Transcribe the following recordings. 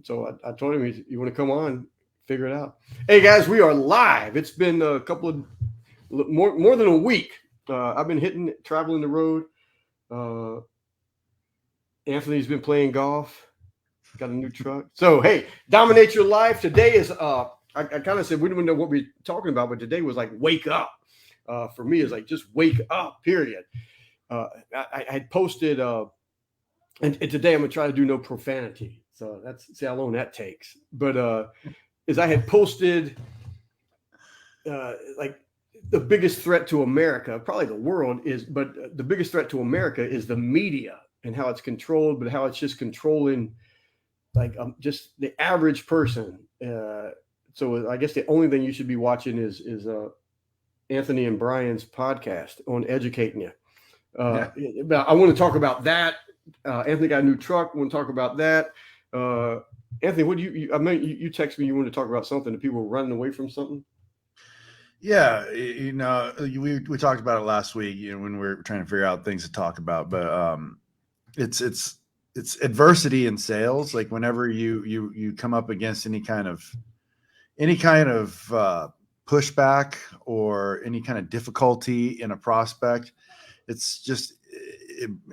So I told him, you want to come on, figure it out. Hey guys, we are live. It's been a couple of more than a week. I've been traveling the road. Uh, Anthony's been playing golf. Got a new truck. So hey, dominate your life. Today is I kind of said we didn't know what we're talking about, but today was like wake up. For me, it's like just wake up. Period. I had posted, and today I'm gonna try to do no profanity. So that's see how long that takes. But is I had posted like the biggest threat to America, probably the world is, but the biggest threat to America is the media and how it's controlled, but how it's just controlling like just the average person. So I guess the only thing you should be watching is Anthony and Brian's podcast on educating you. But I want to talk about that. Anthony got a new truck. I want to talk about that. Anthony, what do you I mean, you text me. You want to talk about something. The people were running away from something. Yeah, we talked about it last week. When we were trying to figure out things to talk about, but it's adversity in sales. Like whenever you come up against any kind of pushback or any kind of difficulty in a prospect, it's just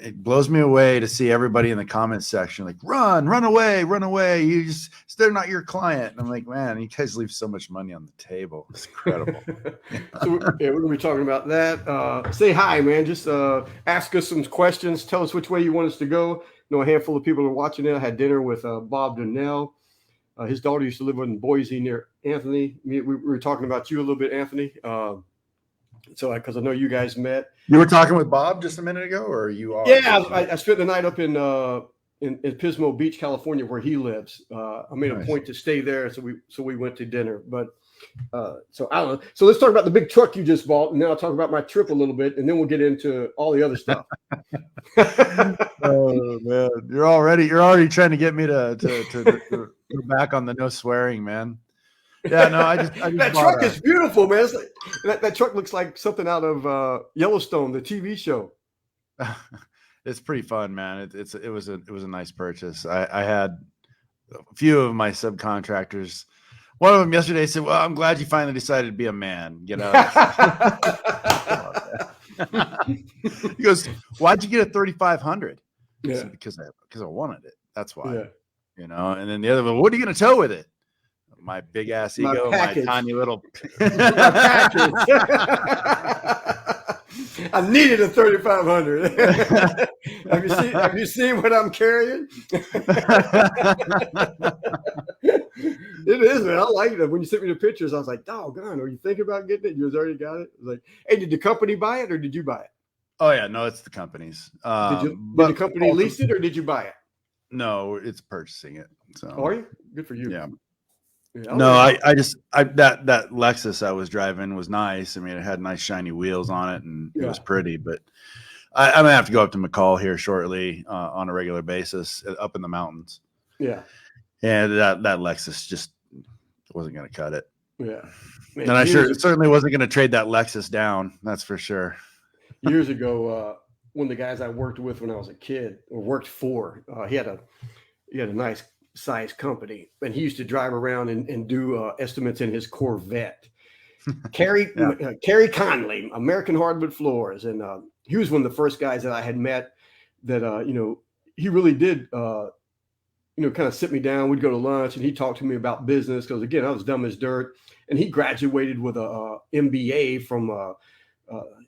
it blows me away to see everybody in the comments section like run away. They're not your client. And I'm like, man, you guys leave so much money on the table. It's incredible. So we're gonna be talking about that. Say hi, man. Just ask us some questions. Tell us which way you want us to go. I know a handful of people are watching it. I had dinner with Bob Donnell. His daughter used to live in Boise near Anthony. We were talking about you a little bit, Anthony. So because I know you guys met. You were talking with Bob just a minute ago, or you are? Yeah, I spent the night up in Pismo Beach, California, where he lives. I made a point to stay there, so we went to dinner. But so I don't know. So let's talk about the big truck you just bought, and then I'll talk about my trip a little bit, and then we'll get into all the other stuff. Oh man, you're already trying to get me to go back on the no swearing, man. Yeah, no, I just that truck is beautiful, man. It's like, that truck looks like something out of Yellowstone, the TV show. It's pretty fun, man. It was a nice purchase. I had a few of my subcontractors. One of them yesterday said, "Well, I'm glad you finally decided to be a man." Get out. He goes, "Why'd you get a 3,500?" Yeah, because I wanted it. That's why. Yeah. And then the other one, what are you going to tow with it? My big ass ego, my tiny little package. I needed a 3,500. Have you seen what I'm carrying? It is, man. I like it. When you sent me the pictures, I was like, doggone, are you thinking about getting it? You already got it? I was like, hey, did the company buy it or did you buy it? Oh yeah, no, it's the company's. Did the company lease it or did you buy it? No, it's purchasing it. So are you? Good for you. Yeah. No, I that Lexus I was driving was nice. I mean, it had nice shiny wheels on it, and it was pretty. But I'm gonna have to go up to McCall here shortly on a regular basis up in the mountains. Yeah, and that Lexus just wasn't gonna cut it. Yeah, man, and I certainly wasn't gonna trade that Lexus down. That's for sure. Years ago, one of the guys I worked with when I was a kid, or worked for, he had a nice size company, and he used to drive around and do estimates in his Corvette. Kerry Conley, American Hardwood Floors, and he was one of the first guys that I had met that he really did kind of sit me down. We'd go to lunch and he'd talk to me about business because again I was dumb as dirt, and he graduated with a MBA from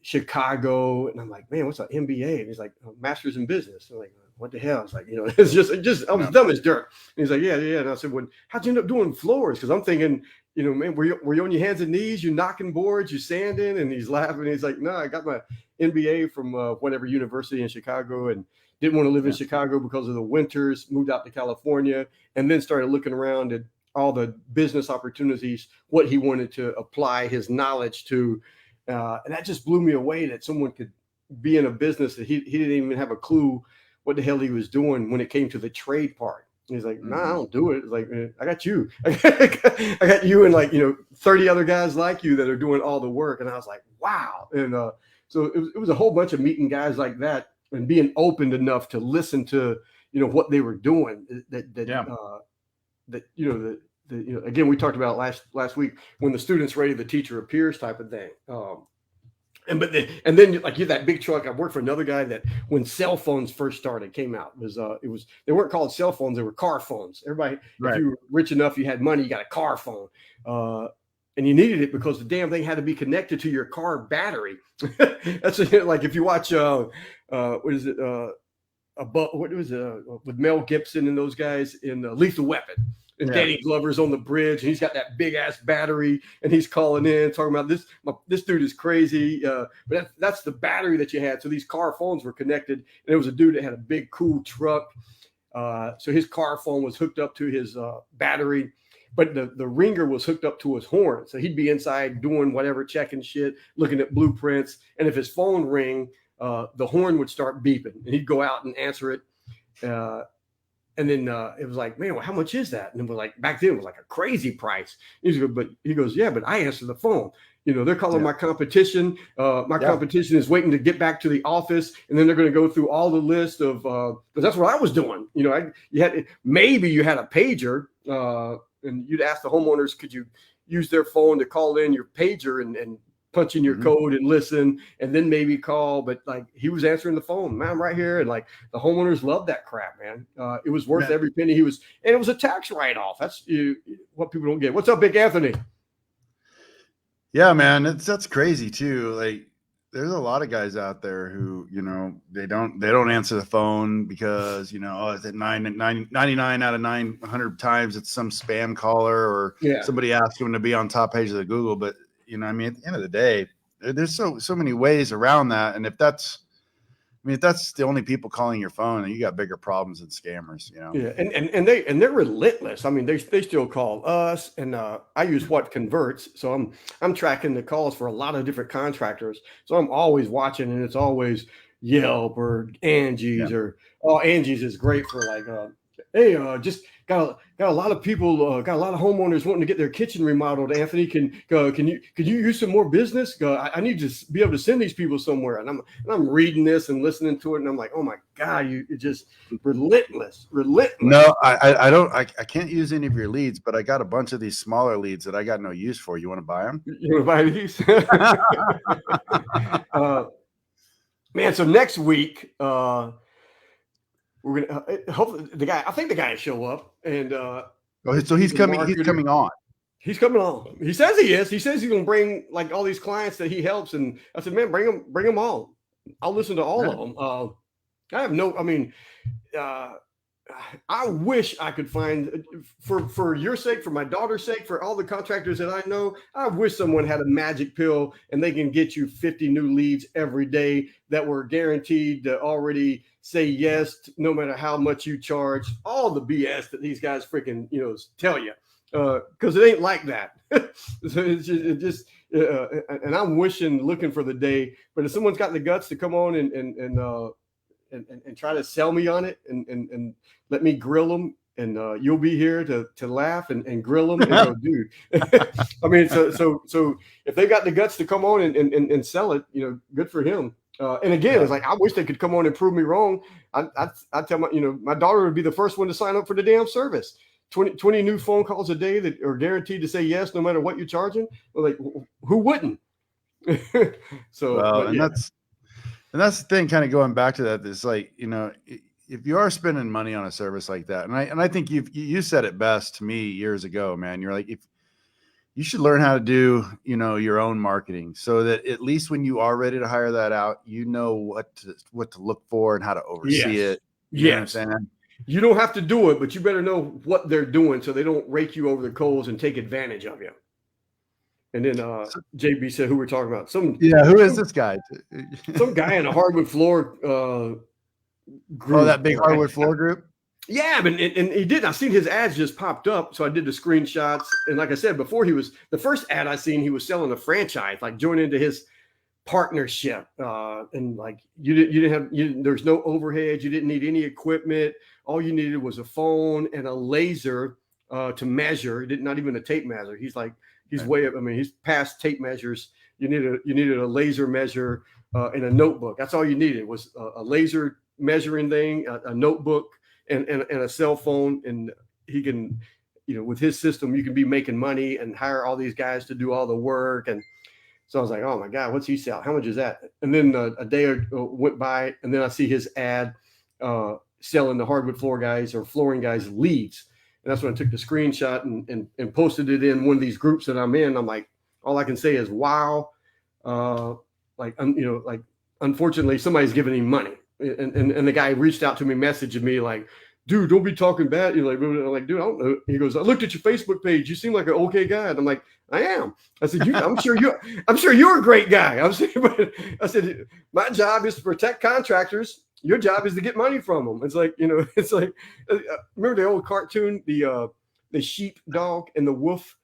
Chicago, and I'm like, man, what's an MBA? And he's like, Master's in Business. I'm like, what the hell? It's like, it's just I was dumb as dirt. And he's like, yeah. And I said, well, how'd you end up doing floors? Because I'm thinking, man, were you on your hands and knees? You knocking boards? You sanding? And he's laughing. He's like, no, I got my MBA from whatever university in Chicago, and didn't want to live in Chicago because of the winters. Moved out to California, and then started looking around at all the business opportunities, what he wanted to apply his knowledge to, and that just blew me away that someone could be in a business that he didn't even have a clue what the hell he was doing when it came to the trade part. And he's like, nah, I don't do it. It's like, man, I got you. I got you and 30 other guys like you that are doing all the work. And I was like, wow. And so it was a whole bunch of meeting guys like that and being open enough to listen to, what they were doing that that, again, we talked about last week, when the student's ready, the teacher appears type of thing. And then like you that big truck. I worked for another guy that when cell phones first came out, they weren't called cell phones, they were car phones. Everybody, Right. if you were rich enough, you had money, you got a car phone. And you needed it because the damn thing had to be connected to your car battery. That's like if you watch what is it? What was it with Mel Gibson and those guys in Lethal Weapon? And Danny Glover's on the bridge, and he's got that big ass battery, and he's calling in talking about this. This dude is crazy, but that's the battery that you had. So these car phones were connected, and there was a dude that had a big cool truck. So his car phone was hooked up to his battery, but the ringer was hooked up to his horn. So he'd be inside doing whatever, checking shit, looking at blueprints, and if his phone rang, the horn would start beeping, and he'd go out and answer it. And then it was like, man, well, how much is that? And it was like, back then it was like a crazy price. But he goes, yeah, but I answer the phone. They're calling my competition. My competition is waiting to get back to the office, and then they're going to go through all the list of. But that's what I was doing. You had a pager, and you'd ask the homeowners, could you use their phone to call in your pager and punch in your code and listen, and then maybe call. But like he was answering the phone, man, I'm right here. And like the homeowners loved that crap, man. It was worth every penny and it was a tax write-off. That's what people don't get. What's up, Big Anthony? Yeah, man, that's crazy too. Like there's a lot of guys out there who, they don't answer the phone because, it's at 99 out of 900 times it's some spam caller or somebody asks them to be on top page of the Google. But at the end of the day, there's so many ways around that. And if that's the only people calling your phone, you got bigger problems than scammers, Yeah. And they're relentless. I mean, they still call us, and I use what converts. So I'm tracking the calls for a lot of different contractors. So I'm always watching, and it's always Yelp or Angie's Angie's is great for like, hey, just got a lot of people, got a lot of homeowners wanting to get their kitchen remodeled. Anthony, could you use some more business? I need to be able to send these people somewhere. And I'm reading this and listening to it, and I'm like, oh my God, you're just relentless. No, I don't. I can't use any of your leads, but I got a bunch of these smaller leads that I got no use for. You want to buy them? You want to buy these? Man, so next week, we're gonna hopefully I think the guy will show up, and so he's coming. He's coming on. He's coming on. He says he is. He says he's gonna bring like all these clients that he helps, and I said, man, bring them all. I'll listen to all of them. I wish I could find, for your sake, for my daughter's sake, for all the contractors that I know, I wish someone had a magic pill and they can get you 50 new leads every day that were guaranteed to already say yes, no matter how much you charge. All the BS that these guys freaking, tell you, because it ain't like that. So and I'm looking for the day, but if someone's got the guts to come on and try to sell me on it and let me grill them, and you'll be here to laugh and grill them and go, dude. I mean, so if they got the guts to come on and sell it, good for him. And again, it's like, I wish they could come on and prove me wrong. I tell my daughter would be the first one to sign up for the damn service. 20 new phone calls a day that are guaranteed to say yes, no matter what you're charging. Well, like, who wouldn't? So, and that's the thing, kind of going back to that, is like, if you are spending money on a service like that, and I think you said it best to me years ago, man, you're like, if you should learn how to do, your own marketing, so that at least when you are ready to hire that out, what to look for and how to oversee it. You know what I'm saying? You don't have to do it, but you better know what they're doing so they don't rake you over the coals and take advantage of you. And then JB said, who we're talking about? Who is this guy? Some guy in a hardwood floor group. Oh, that big hardwood floor group? Yeah, but and he did. I seen his ads just popped up, so I did the screenshots. And like I said before, the first ad I seen, he was selling a franchise, like join into his partnership. And like there's no overhead. You didn't need any equipment. All you needed was a phone and a laser to measure. Not even a tape measure. He's like, he's way up. I mean, he's past tape measures. You needed a laser measure and a notebook. That's all you needed was a laser measuring thing, a notebook, and a cell phone. And he can with his system, you can be making money and hire all these guys to do all the work. And so I was like, oh my God, what's he sell? How much is that? And then a day went by, and then I see his ad selling the hardwood floor guys or flooring guys leads. And that's when I took the screenshot and posted it in one of these groups that I'm in. I'm like, all I can say is, wow. Unfortunately, somebody's giving him money. And the guy reached out to me, messaging me like, dude, don't be talking bad. You're like, I'm like, dude, I don't know. He goes, I looked at your Facebook page. You seem like an okay guy. And I'm like, I am. I said, I'm sure you're a great guy. I said, my job is to protect contractors. Your job is to get money from them. It's like, remember the old cartoon, the sheep dog and the wolf?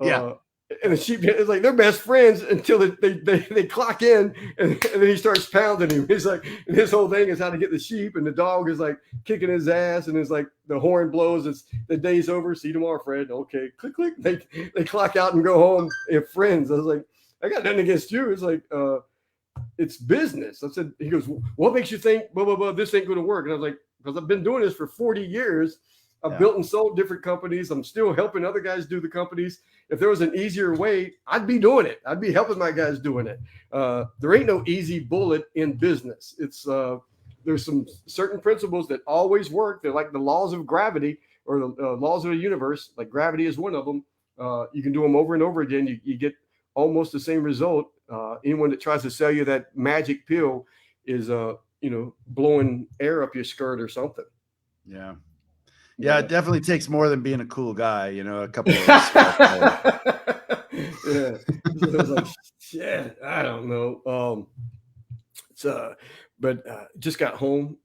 Yeah. And the sheep, it's like they're best friends until they clock in, and then he starts pounding him. He's like, and his whole thing is how to get the sheep, and the dog is like kicking his ass, and it's like the horn blows. It's the day's over. See you tomorrow, Fred. Okay, click, click. They clock out and go home. And friends. I was like, I got nothing against you. It's like, it's business. I said, he goes, what makes you think blah blah blah this ain't going to work? And I was like, because I've been doing this for 40 years. I've built and sold different companies. I'm still helping other guys do the companies. If there was an easier way, I'd be doing it. I'd be helping my guys doing it. There ain't no easy bullet in business. It's there's some certain principles that always work. They're like the laws of gravity or the laws of the universe. Like gravity is one of them. You can do them over and over again. You get almost the same result. Anyone that tries to sell you that magic pill is blowing air up your skirt or something. Yeah. Yeah, it definitely takes more than being a cool guy, a couple of yeah. So I was like, shit, I don't know. Just got home,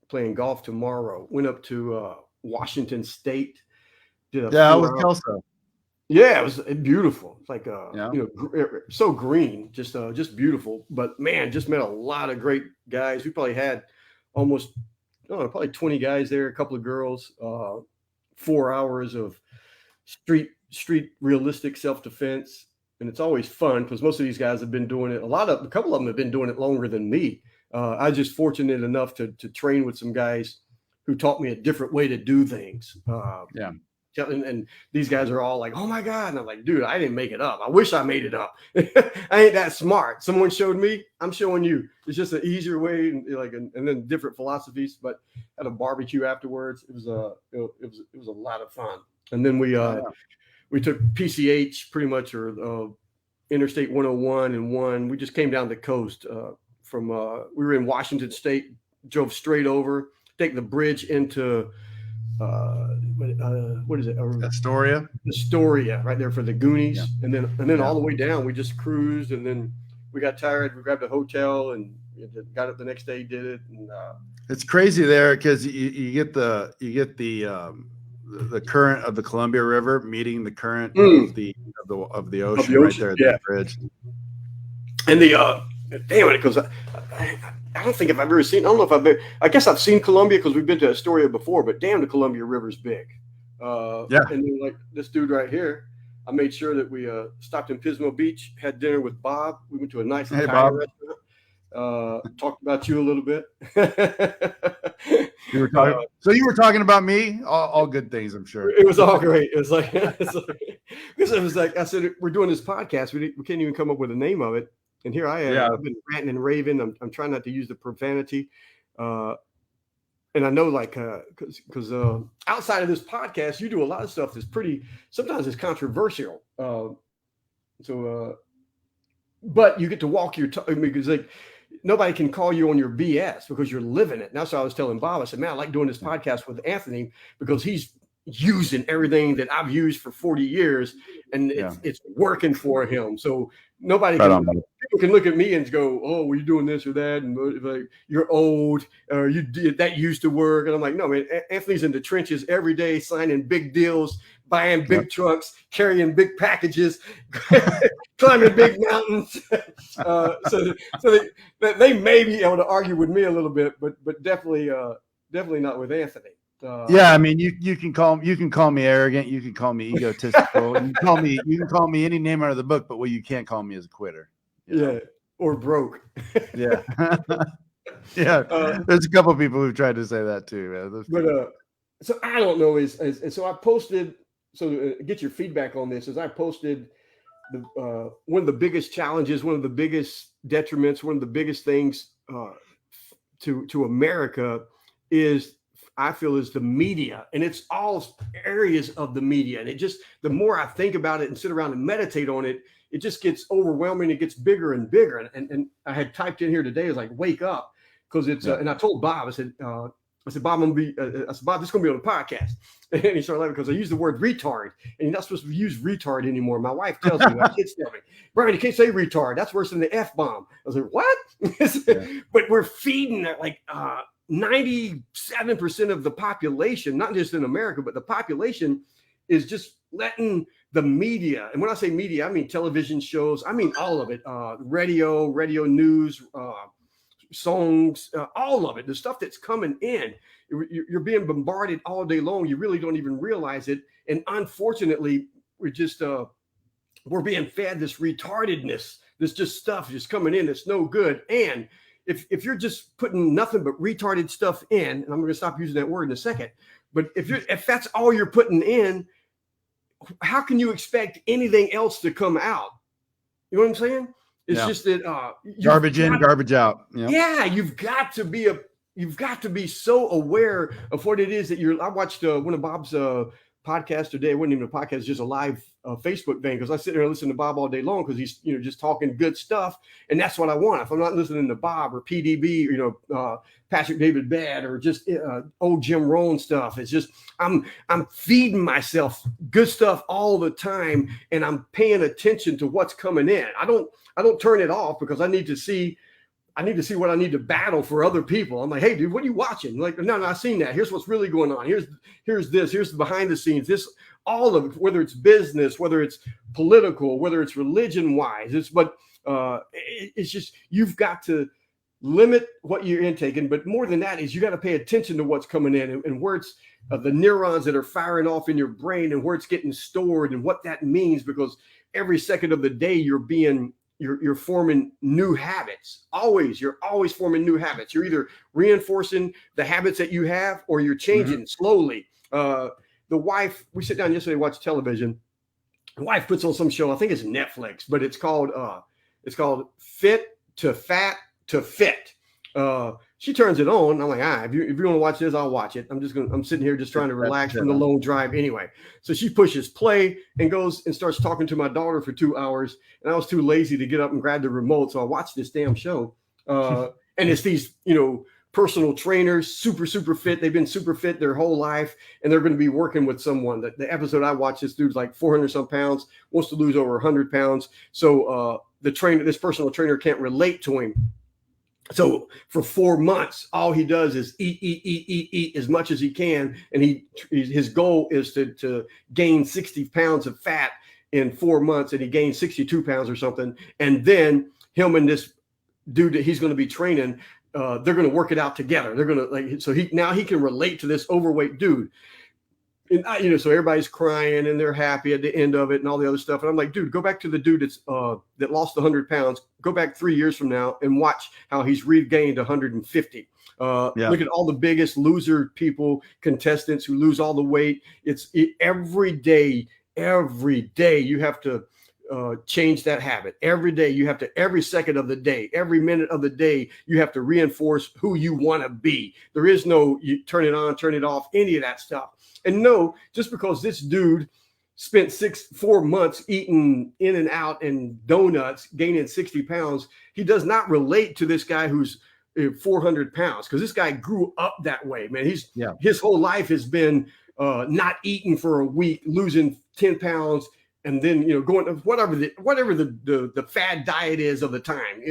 playing golf tomorrow. Went up to Washington State. Did I was Kelso. Yeah, it was beautiful. It's like so green, just beautiful. But man, just met a lot of great guys. We probably had almost probably 20 guys there, a couple of girls, 4 hours of street realistic self-defense. And it's always fun because most of these guys have been doing it. A couple of them have been doing it longer than me. I was just fortunate enough to train with some guys who taught me a different way to do things. And these guys are all like, oh my God. And I'm like, dude, I didn't make it up. I wish I made it up. I ain't that smart. Someone showed me, I'm showing you. It's just an easier way, and then different philosophies, but had a barbecue afterwards. It was a lot of fun. And then we took PCH pretty much, or Interstate 101 and one. We just came down the coast we were in Washington State, drove straight over, take the bridge into what is it? Astoria, right there for the Goonies. Yeah. And then all the way down, we just cruised, and then we got tired. We grabbed a hotel and got up the next day, did it. And it's crazy there because you get the current of the Columbia River meeting the current of the ocean right there at that bridge. And damn it, because I don't think I've ever seen. I guess I've seen Columbia because we've been to Astoria before, but damn, the Columbia River's big. And then like this dude right here, I made sure that we stopped in Pismo Beach, had dinner with Bob. We went to a nice Italian restaurant. Talked about you a little bit. You were talking about me. All good things, I'm sure. It was all great. It was like because it was like I said, we're doing this podcast. We can't even come up with a name of it. And here I am. Yeah. I've been ranting and raving. I'm trying not to use the profanity. And I know, like, because outside of this podcast, you do a lot of stuff that's sometimes it's controversial. But you get to walk your talk because, like, nobody can call you on your BS because you're living it. And that's what I was telling Bob. I said, man, I like doing this podcast with Anthony because he's using everything that I've used for 40 years and it's working for him. So nobody people can look at me and go, oh, well, you're doing this or that. And like, you're old or you did that used to work. And I'm like, no, man, Anthony's in the trenches every day, signing big deals, buying big trucks, carrying big packages, climbing big mountains. So they may be able to argue with me a little bit, but definitely not with Anthony. I mean, you can call me arrogant, you can call me egotistical, you can call me any name out of the book, but what you can't call me is a quitter. Or broke. Yeah. There's a couple of people who've tried to say that too, man. So I don't know and so I posted, so to get your feedback on this, is I posted one of the biggest challenges, one of the biggest detriments, one of the biggest things to America is, I feel, is the media, and it's all areas of the media. And it just, the more I think about it and sit around and meditate on it, it just gets overwhelming. It gets bigger and bigger. And I had typed in here today, is like, wake up, because it's. And I told Bob, I said, Bob, I'm gonna be. I said, Bob, this is gonna be on a podcast. And he started laughing because I used the word retard, and you're not supposed to use retard anymore. My wife tells me, my kids tell me, Brian, you can't say retard. That's worse than the F-bomb. I was like, what? But we're feeding that, like 97% of the population, not just in America, but the population is just letting the media, and when I say media, I mean television shows, I mean all of it, radio news, songs, all of it, the stuff that's coming in. You're being bombarded all day long. You really don't even realize it. And unfortunately, we're being fed this retardedness, this just stuff just coming in that's no good. And if you're just putting nothing but retarded stuff in, and I'm going to stop using that word in a second, but if that's all you're putting in, how can you expect anything else to come out? You know what I'm saying? It's just that garbage in, garbage out. Yeah, you've got to be so aware of what it is that I watched one of Bob's podcasts today. It wasn't even a podcast, it's just a live Facebook thing, because I sit there and listen to Bob all day long, because he's just talking good stuff, and that's what I want. If I'm not listening to Bob or PDB, Patrick David Bad, or just old Jim Rohn stuff, it's just I'm feeding myself good stuff all the time, and I'm paying attention to what's coming in. I don't turn it off, because I need to see what I need to battle for other people. I'm like, hey, dude, what are you watching? Like, no, I've seen that. Here's what's really going on. Here's this. Here's the behind the scenes. This, all of it, whether it's business, whether it's political, whether it's religion wise. It's just, you've got to limit what you're intaking. But more than that is, you got to pay attention to what's coming in, and where it's the neurons that are firing off in your brain, and where it's getting stored, and what that means, because every second of the day you're forming new habits. You're always forming new habits. You're either reinforcing the habits that you have, or you're changing slowly. The wife, we sit down yesterday, watch television. The wife puts on some show, I think it's Netflix, but it's called Fit to Fat to Fit. She turns it on. I'm like, if you want to watch this, I'll watch it. I'm sitting here just trying to relax from the long drive anyway. So she pushes play and goes and starts talking to my daughter for 2 hours. And I was too lazy to get up and grab the remote. So I watched this damn show. And it's these, personal trainers, super, super fit. They've been super fit their whole life, and they're going to be working with someone. The episode I watched, this dude's like 400 some pounds, wants to lose over 100 pounds. So this personal trainer can't relate to him. So for 4 months, all he does is eat as much as he can. And his goal is to gain 60 pounds of fat in 4 months. And he gained 62 pounds or something. And then him and this dude that he's going to be training, they're going to work it out together. They're going to now he can relate to this overweight dude. And so everybody's crying and they're happy at the end of it and all the other stuff. And I'm like, dude, go back to the dude that lost 100 pounds. Go back 3 years from now and watch how he's regained 150. Look at all the biggest loser people, contestants who lose all the weight. Every day you have to change that habit. Every day you have to, every second of the day, every minute of the day, you have to reinforce who you want to be. There is no you turn it on, turn it off, any of that stuff. And no, just because this dude spent 4 months eating In and Out and donuts, gaining 60 pounds, he does not relate to this guy who's 400 pounds, because this guy grew up that way, man. His whole life has been not eating for a week, losing 10 pounds, and then going whatever the fad diet is of the time.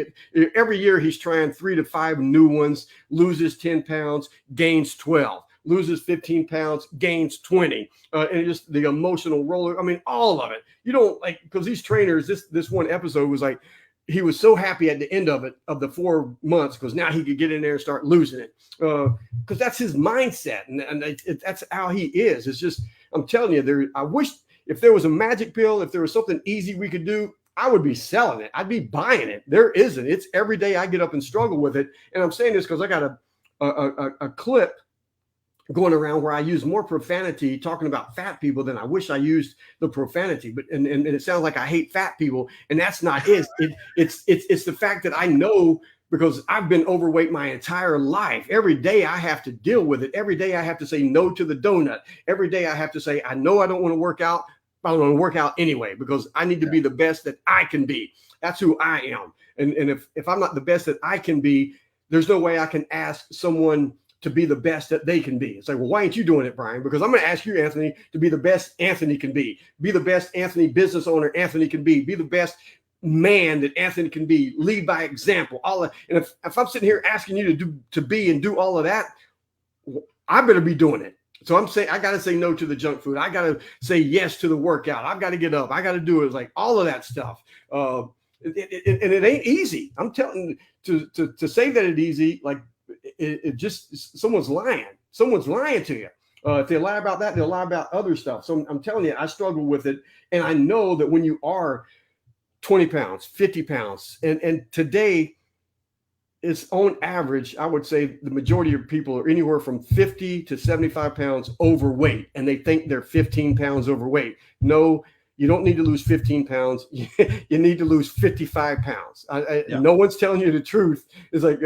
Every year he's trying 3 to 5 new ones, loses 10 pounds, gains 12. Loses 15 pounds, gains 20, and just the emotional roller. I mean, all of it. You don't because these trainers. This one episode was like, he was so happy at the end of it, of the 4 months, because now he could get in there and start losing it. Because that's his mindset, and that's how he is. It's just, I'm telling you, I wish if there was a magic pill, if there was something easy we could do, I would be selling it. I'd be buying it. There isn't. It's every day I get up and struggle with it. And I'm saying this because I got a clip going around where I use more profanity talking about fat people than I wish I used the profanity. But and it sounds like I hate fat people, and that's not it. It's the fact that I know, because I've been overweight my entire life. Every day I have to deal with it. Every day I have to say no to the donut. Every day I have to say, I know I don't want to work out. I don't want to work out anyway, because I need to be the best that I can be. That's who I am. And if I'm not the best that I can be, there's no way I can ask someone to be the best that they can be. It's like, well, why ain't you doing it, Brian? Because I'm going to ask you, Anthony, to be the best Anthony can be. Be the best Anthony business owner Anthony can be. Be the best man that Anthony can be. Lead by example. And if I'm sitting here asking you to be and do all of that, I better be doing it. So I'm saying I got to say no to the junk food. I got to say yes to the workout. I've got to get up. I got to do it. It's like all of that stuff. And it ain't easy. I'm telling you, to say that it's easy, like it just, someone's lying. Someone's lying to you. If they lie about that, they'll lie about other stuff. So I'm telling you, I struggle with it. And I know that when you are 20 pounds, 50 pounds, and today it's on average, I would say the majority of people are anywhere from 50 to 75 pounds overweight, and they think they're 15 pounds overweight. No, you don't need to lose 15 pounds. You need to lose 55 pounds. No one's telling you the truth. It's like,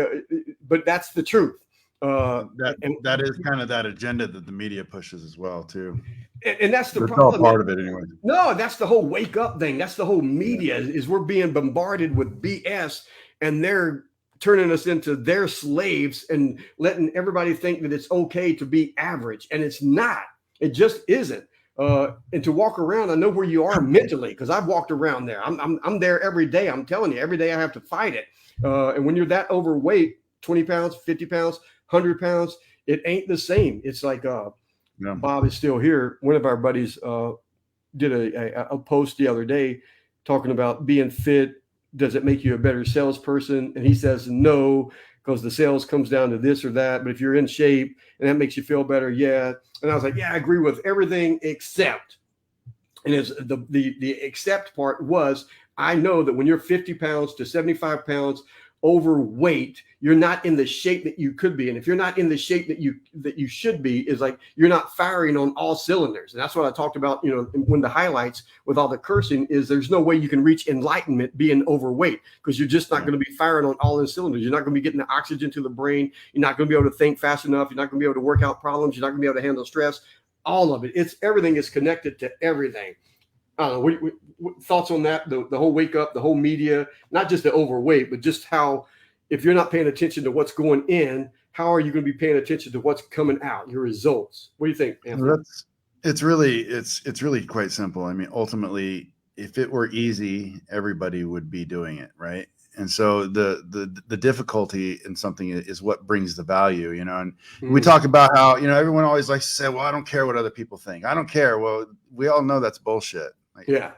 but that's the truth. That is kind of that agenda that the media pushes as well, too. And that's the problem. All part of it anyway. No, that's the whole wake up thing. That's the whole media is we're being bombarded with BS, and they're turning us into their slaves and letting everybody think that it's okay to be average. And it's not. It just isn't. And to walk around, I know where you are mentally, because I've walked around there. I'm there every day. I'm telling you, every day I have to fight it. And when you're that overweight, 20 pounds, 50 pounds, 100 pounds, it ain't the same. It's like Bob is still here. One of our buddies did a post the other day talking about being fit. Does it make you a better salesperson? And he says no, because the sales comes down to this or that. But if you're in shape and that makes you feel better, yeah. And I was like, yeah, I agree with everything except. And it's the except part was, I know that when you're 50 pounds to 75 pounds overweight, you're not in the shape that you could be. And if you're not in the shape that you should be, is like you're not firing on all cylinders. And that's what I talked about, when the highlights with all the cursing is there's no way you can reach enlightenment being overweight, because you're just not going to be firing on all the cylinders. You're not going to be getting the oxygen to the brain. You're not going to be able to think fast enough. You're not going to be able to work out problems. You're not going to be able to handle stress. All of it. Everything is connected to everything. I don't know. What thoughts on that? The whole wake up, the whole media, not just the overweight, but just how, if you're not paying attention to what's going in, how are you going to be paying attention to what's coming out, your results? What do you think, Anthony? It's really quite simple. I mean, ultimately, if it were easy, everybody would be doing it, right? And so the difficulty in something is what brings the value, And we talk about how, everyone always likes to say, well, I don't care what other people think. I don't care. Well, we all know that's bullshit. Like, yeah.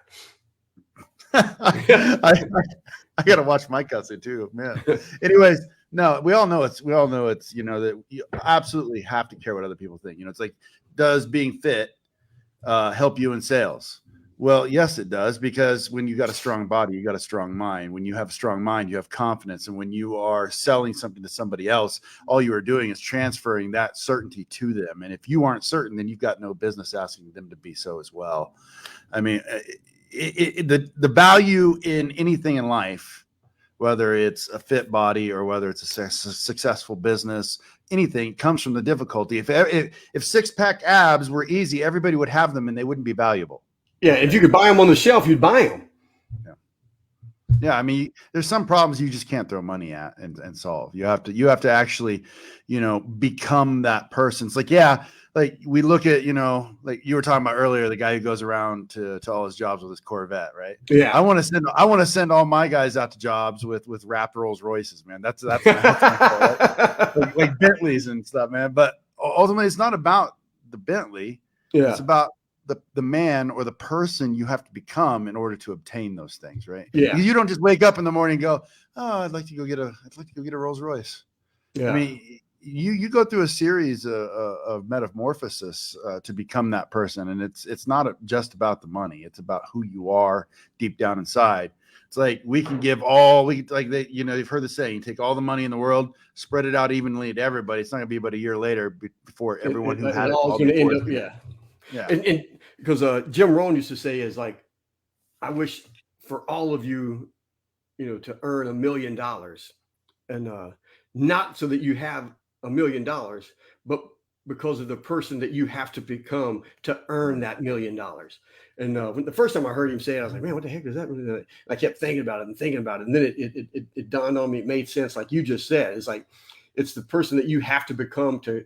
I got to watch my cussing too, man. Anyways, no, we all know it's, that you absolutely have to care what other people think. It's like, does being fit help you in sales? Well, yes, it does, because when you got a strong body, you got a strong mind. When you have a strong mind, you have confidence. And when you are selling something to somebody else, all you are doing is transferring that certainty to them. And if you aren't certain, then you've got no business asking them to be so as well. I mean, the value in anything in life, whether it's a fit body or whether it's a successful business, anything comes from the difficulty. If six-pack abs were easy, everybody would have them and they wouldn't be valuable. Yeah, if you could buy them on the shelf, you'd buy them. Yeah. I mean, there's some problems you just can't throw money at and solve. You have to actually, become that person. It's like, like we look at, like you were talking about earlier, the guy who goes around to all his jobs with his Corvette, right? Yeah. I want to send all my guys out to jobs with wrapped Rolls Royces, man. That's my goal, right? like Bentleys and stuff, man. But ultimately, it's not about the Bentley. Yeah. It's about the man or the person you have to become in order to obtain those things, right? Yeah. Because you don't just wake up in the morning and go, oh, I'd like to go get a Rolls Royce. Yeah. I mean, you go through a series of metamorphosis to become that person, and it's not just about the money. It's about who you are deep down inside. It's like we can give you've heard the saying, you take all the money in the world, spread it out evenly to everybody. It's not going to be about a year later before everyone who had it all going to end before. up, yeah. Yeah. And because Jim Rohn used to say is like, I wish for all of you, to earn $1 million, and not so that you have $1 million, but because of the person that you have to become to earn that $1 million. And when the first time I heard him say it, I was like, man, what the heck does that mean? I kept thinking about it and thinking about it. And then it dawned on me. It made sense. Like you just said, it's like, it's the person that you have to become to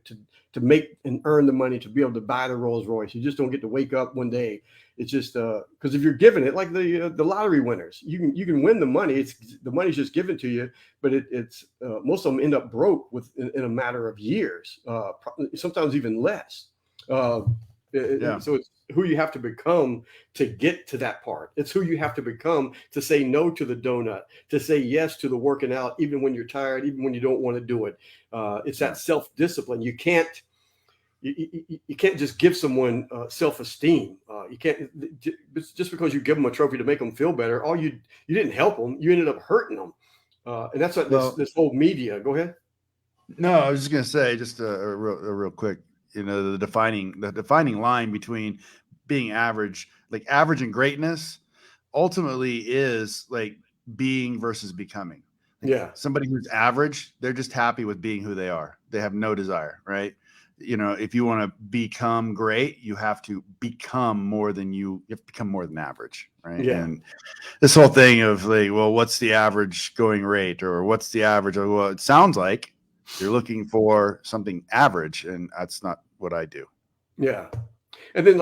make and earn the money to be able to buy the Rolls Royce. You just don't get to wake up one day. It's just because if you're given it, like the lottery winners, you can win the money. The money's just given to you, but it's most of them end up broke in a matter of years, sometimes even less. So it's who you have to become to get to that part. It's who you have to become to say no to the donut, to say yes to the working out, even when you're tired, even when you don't want to do it. It's that self-discipline. You can't just give someone self-esteem. You can't just because you give them a trophy to make them feel better. You didn't help them. You ended up hurting them. And that's what this whole media. Go ahead. No, I was just going to say just a real quick, the defining line between being average, like average and greatness ultimately is like being versus becoming. Like somebody who's average, they're just happy with being who they are. They have no desire, right? If you want to become great, you have to become more than average, right? Yeah. And this whole thing of like, well, what's the average going rate, or what's the average? Well, it sounds like you're looking for something average, and that's not what I do. Yeah. And then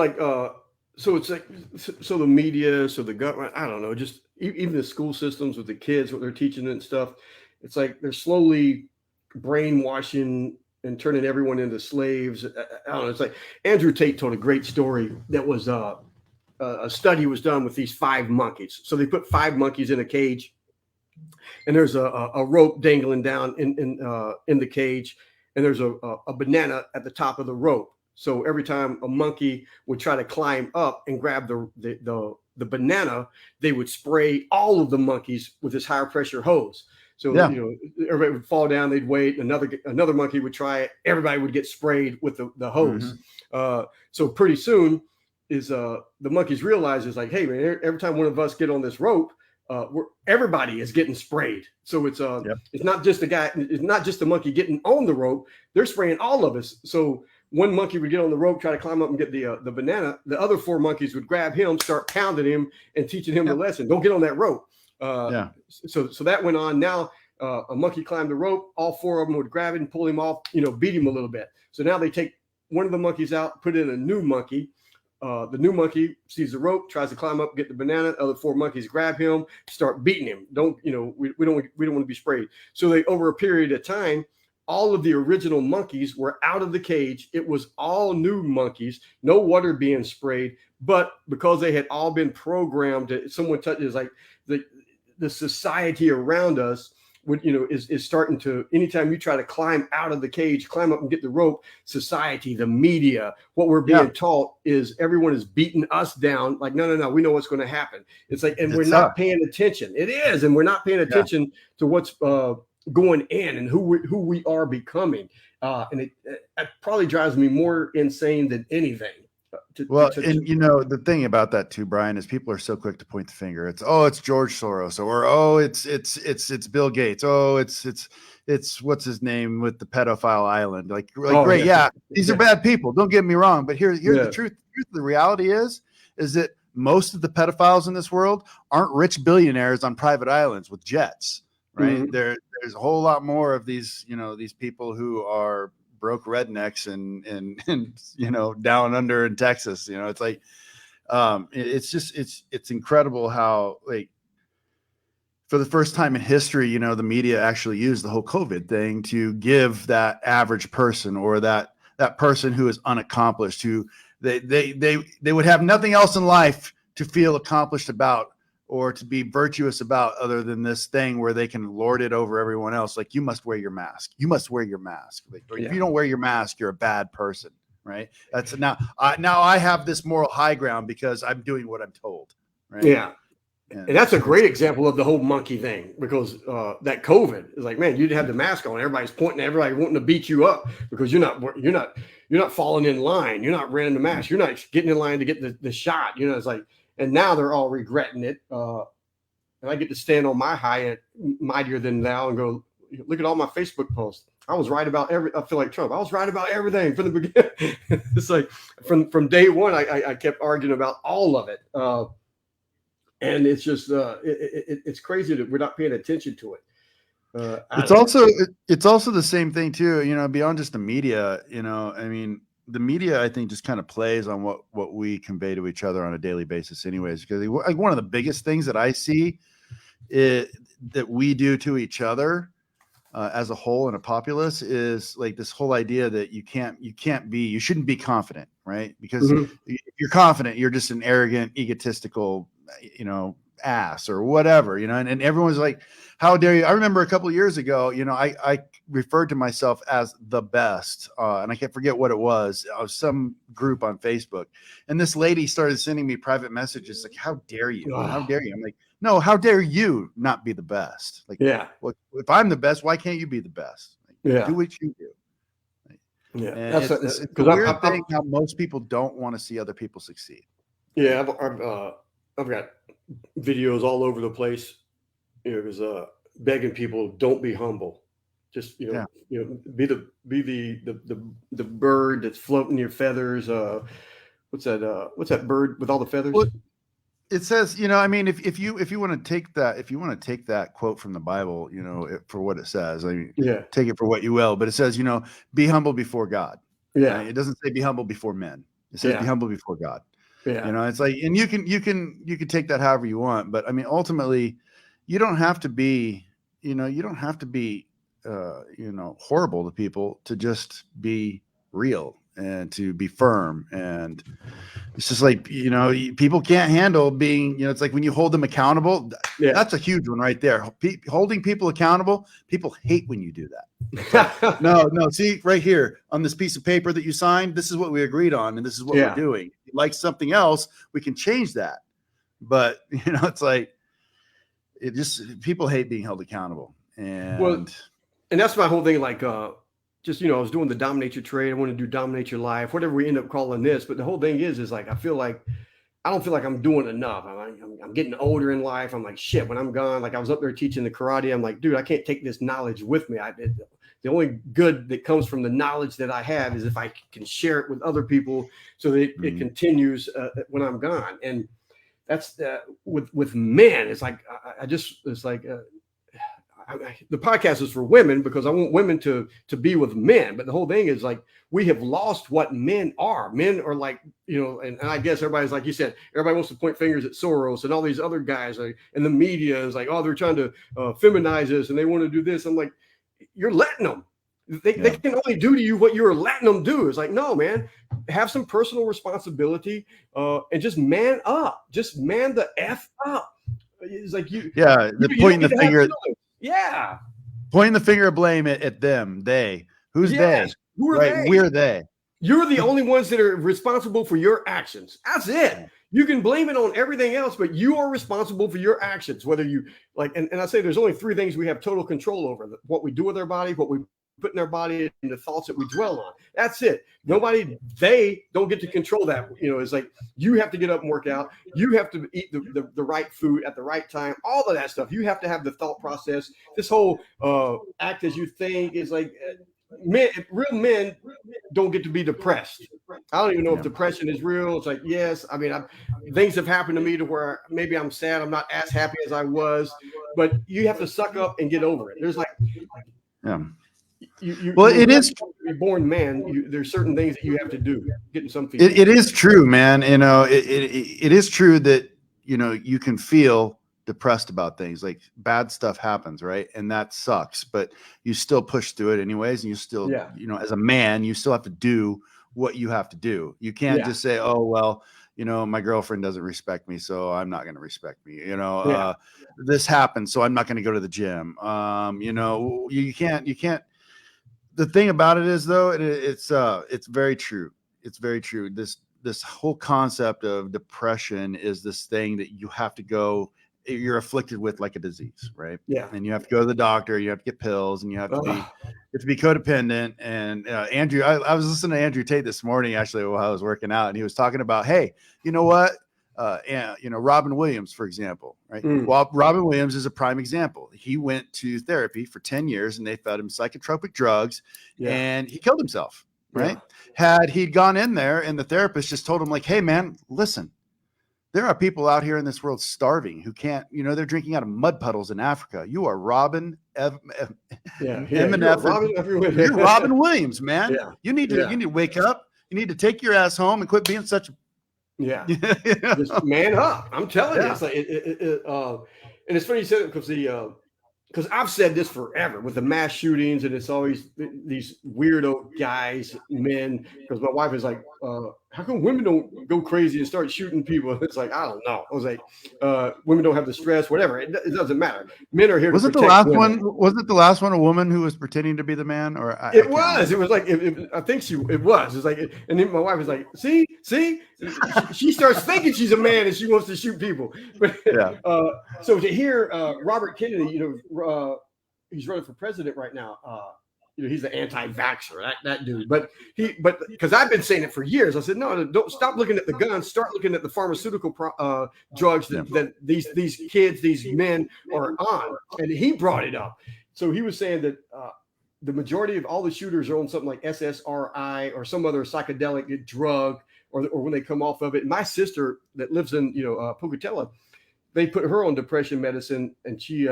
so it's like, so the media, so the government, I don't know, just even the school systems with the kids, what they're teaching and stuff. It's like they're slowly brainwashing and turning everyone into slaves. I don't know. It's like Andrew Tate told a great story that was a study was done with these 5 monkeys. So they put 5 monkeys in a cage, and there's a rope dangling down in the cage, and there's a banana at the top of the rope. So every time a monkey would try to climb up and grab the banana, they would spray all of the monkeys with this higher pressure hose. So everybody would fall down, they'd wait. Another monkey would try it. Everybody would get sprayed with the hose. Mm-hmm. So pretty soon the monkeys realize it's like, hey man, every time one of us get on this rope, everybody is getting sprayed. So it's not just it's not just the monkey getting on the rope. They're spraying all of us. So one monkey would get on the rope, try to climb up and get the banana. The other 4 monkeys would grab him, start pounding him and teaching him the lesson. Don't get on that rope. So that went on. Now a monkey climbed the rope. All 4 of them would grab it and pull him off, beat him a little bit. So now they take one of the monkeys out, put in a new monkey. The new monkey sees the rope, tries to climb up, get the banana. Other 4 monkeys grab him, start beating him. We don't want to be sprayed. So over a period of time, all of the original monkeys were out of the cage. It was all new monkeys, no water being sprayed. But because they had all been programmed, someone touches like the society around us would, is starting to, anytime you try to climb out of the cage, climb up and get the rope, society, the media, what we're being taught is everyone is beating us down. Like, no, we know what's going to happen. It's like, and we're not paying attention. It is. And we're not paying attention to what's going in and who we are becoming. And it probably drives me more insane than anything. The thing about that too, Brian, is people are so quick to point the finger. It's George Soros, or it's Bill Gates. It's what's his name with the pedophile island. Great, these are bad people. Don't get me wrong, but here's the truth. The reality is that most of the pedophiles in this world aren't rich billionaires on private islands with jets, right? Mm-hmm. There's a whole lot more of these people who are broke rednecks and down under in Texas. It's like it's incredible how, like, for the first time in history, the media actually used the whole COVID thing to give that average person, or that person who is unaccomplished, who they would have nothing else in life to feel accomplished about, or to be virtuous about other than this thing where they can lord it over everyone else. Like, you must wear your mask. You must wear your mask. Like, or if you don't wear your mask, you're a bad person. Right. That's now I have this moral high ground because I'm doing what I'm told. Right. Yeah. And that's a great example of the whole monkey thing, because that COVID is like, man, you'd have the mask on. Everybody's pointing at everybody wanting to beat you up because you're not falling in line. You're not wearing the mask. You're not getting in line to get the shot. It's like, and now they're all regretting it. And I get to stand on my high mightier than thou and go, look at all my Facebook posts. I was right about I feel like Trump. I was right about everything from the beginning. It's like from day one, I kept arguing about all of it. And it's just it's crazy that we're not paying attention to it. It's also the same thing too, beyond just the media, I mean, the media, I think, just kind of plays on what we convey to each other on a daily basis anyways, because like one of the biggest things that I see that we do to each other as a whole in a populace is like this whole idea that you shouldn't be confident, right? Because if you're confident, you're just an arrogant, egotistical, ass or whatever, and everyone's like, how dare you? I remember a couple of years ago, I referred to myself as the best, and I can't forget what it was. I was some group on Facebook, and this lady started sending me private messages like, how dare you? How dare you? I'm like, no, how dare you not be the best? Like, well, if I'm the best, why can't you be the best? Like, do what you do. Yeah, and it's a weird thing how most people don't want to see other people succeed. Yeah, I've got videos all over the place. Because begging people, don't be humble. Just be the bird that's floating your feathers. What's that bird with all the feathers? Well, it says, I mean, if you want to take that quote from the Bible, for what it says, I mean, take it for what you will. But it says, be humble before God. Yeah. Right? It doesn't say be humble before men. It says be humble before God. Yeah. It's like, and you can take that however you want, but I mean, ultimately, you don't have to be horrible to people to just be real and to be firm. And it's just like, people can't handle being, it's like when you hold them accountable, that's a huge one right there. Holding people accountable. People hate when you do that. Like, no, see right here on this piece of paper that you signed, this is what we agreed on. And this is what we're doing. If you like something else, we can change that. But it's like, people hate being held accountable. And that's my whole thing. Like, I was doing the dominate your trade. I want to do dominate your life, whatever we end up calling this. But the whole thing is like, I don't feel like I'm doing enough. I'm getting older in life. I'm like, shit, when I'm gone, like I was up there teaching the karate. I'm like, dude, I can't take this knowledge with me. The only good that comes from the knowledge that I have is if I can share it with other people so that it continues when I'm gone. And that's with men. It's like, the podcast is for women because I want women to be with men. But the whole thing is like, we have lost what men are. Men are like, and I guess everybody's like you said, everybody wants to point fingers at Soros and all these other guys, and the media is like, oh, they're trying to feminize us and they want to do this. I'm like, you're letting them. They can only do to you what you're letting them do. It's like, no, man, have some personal responsibility and just man up. Just man the F up. It's like pointing the finger. Yeah. Pointing the finger of blame at them. They. Who's they? Who are they? We're they. You're the only ones that are responsible for your actions. That's it. You can blame it on everything else, but you are responsible for your actions. Whether you like, and I say there's only three things we have total control over: what we do with our body, what we put in our body, and the thoughts that we dwell on. That's it. They don't get to control that. It's like you have to get up and work out. You have to eat the right food at the right time. All of that stuff. You have to have the thought process. This whole act as you think is like real men don't get to be depressed. I don't even know if depression is real. It's like, yes, I mean, things have happened to me to where maybe I'm sad. I'm not as happy as I was, but you have to suck up and get over it. There's like, it is a born man. There's certain things that you have to do. Getting something. It is true, man. It is true that you can feel depressed about things. Like bad stuff happens, right? And that sucks. But you still push through it anyways. And you still, as a man, you still have to do what you have to do. You can't just say, oh well, my girlfriend doesn't respect me, so I'm not going to respect me. Yeah. This happened, so I'm not going to go to the gym. You can't. The thing about it is, though, it's very true. It's very true. This whole concept of depression is this thing that you have to go. You're afflicted with like a disease, right? Yeah. And you have to go to the doctor. You have to get pills, and you have to be Ugh. codependent. And Andrew, I was listening to Andrew Tate this morning actually while I was working out, and he was talking about, hey, you know what? Robin Williams, for example, right? Well, Robin Williams is a prime example. He went to therapy for 10 years and they fed him psychotropic drugs and he killed himself, right? Had he gone in there and the therapist just told him like, hey man, listen, there are people out here in this world starving who can't, they're drinking out of mud puddles in Africa. You are Robin you're Robin Williams, man. Yeah. You need to wake up. You need to take your ass home and quit being such a just man up. I'm telling you, it's like and it's funny you said it because I've said this forever with the mass shootings, and it's always these weirdo guys, men. Because my wife is like, how come women don't go crazy and start shooting people? It's like, I don't know. I was like, women don't have the stress, whatever. It doesn't matter. Men are here. Was it the last one? Was it the last one a woman who was pretending to be the man? Or it was like I think it was. It's like, and then my wife was like, see, she starts thinking she's a man and she wants to shoot people. But so to hear Robert Kennedy, he's running for president right now. He's the anti-vaxxer, that dude. But because I've been saying it for years, I said, no, don't stop looking at the guns, start looking at the pharmaceutical drugs that these kids, these men are on. And he brought it up. So he was saying that the majority of all the shooters are on something like SSRI or some other psychedelic drug, or when they come off of it. My sister that lives in Pocatello, they put her on depression medicine, and she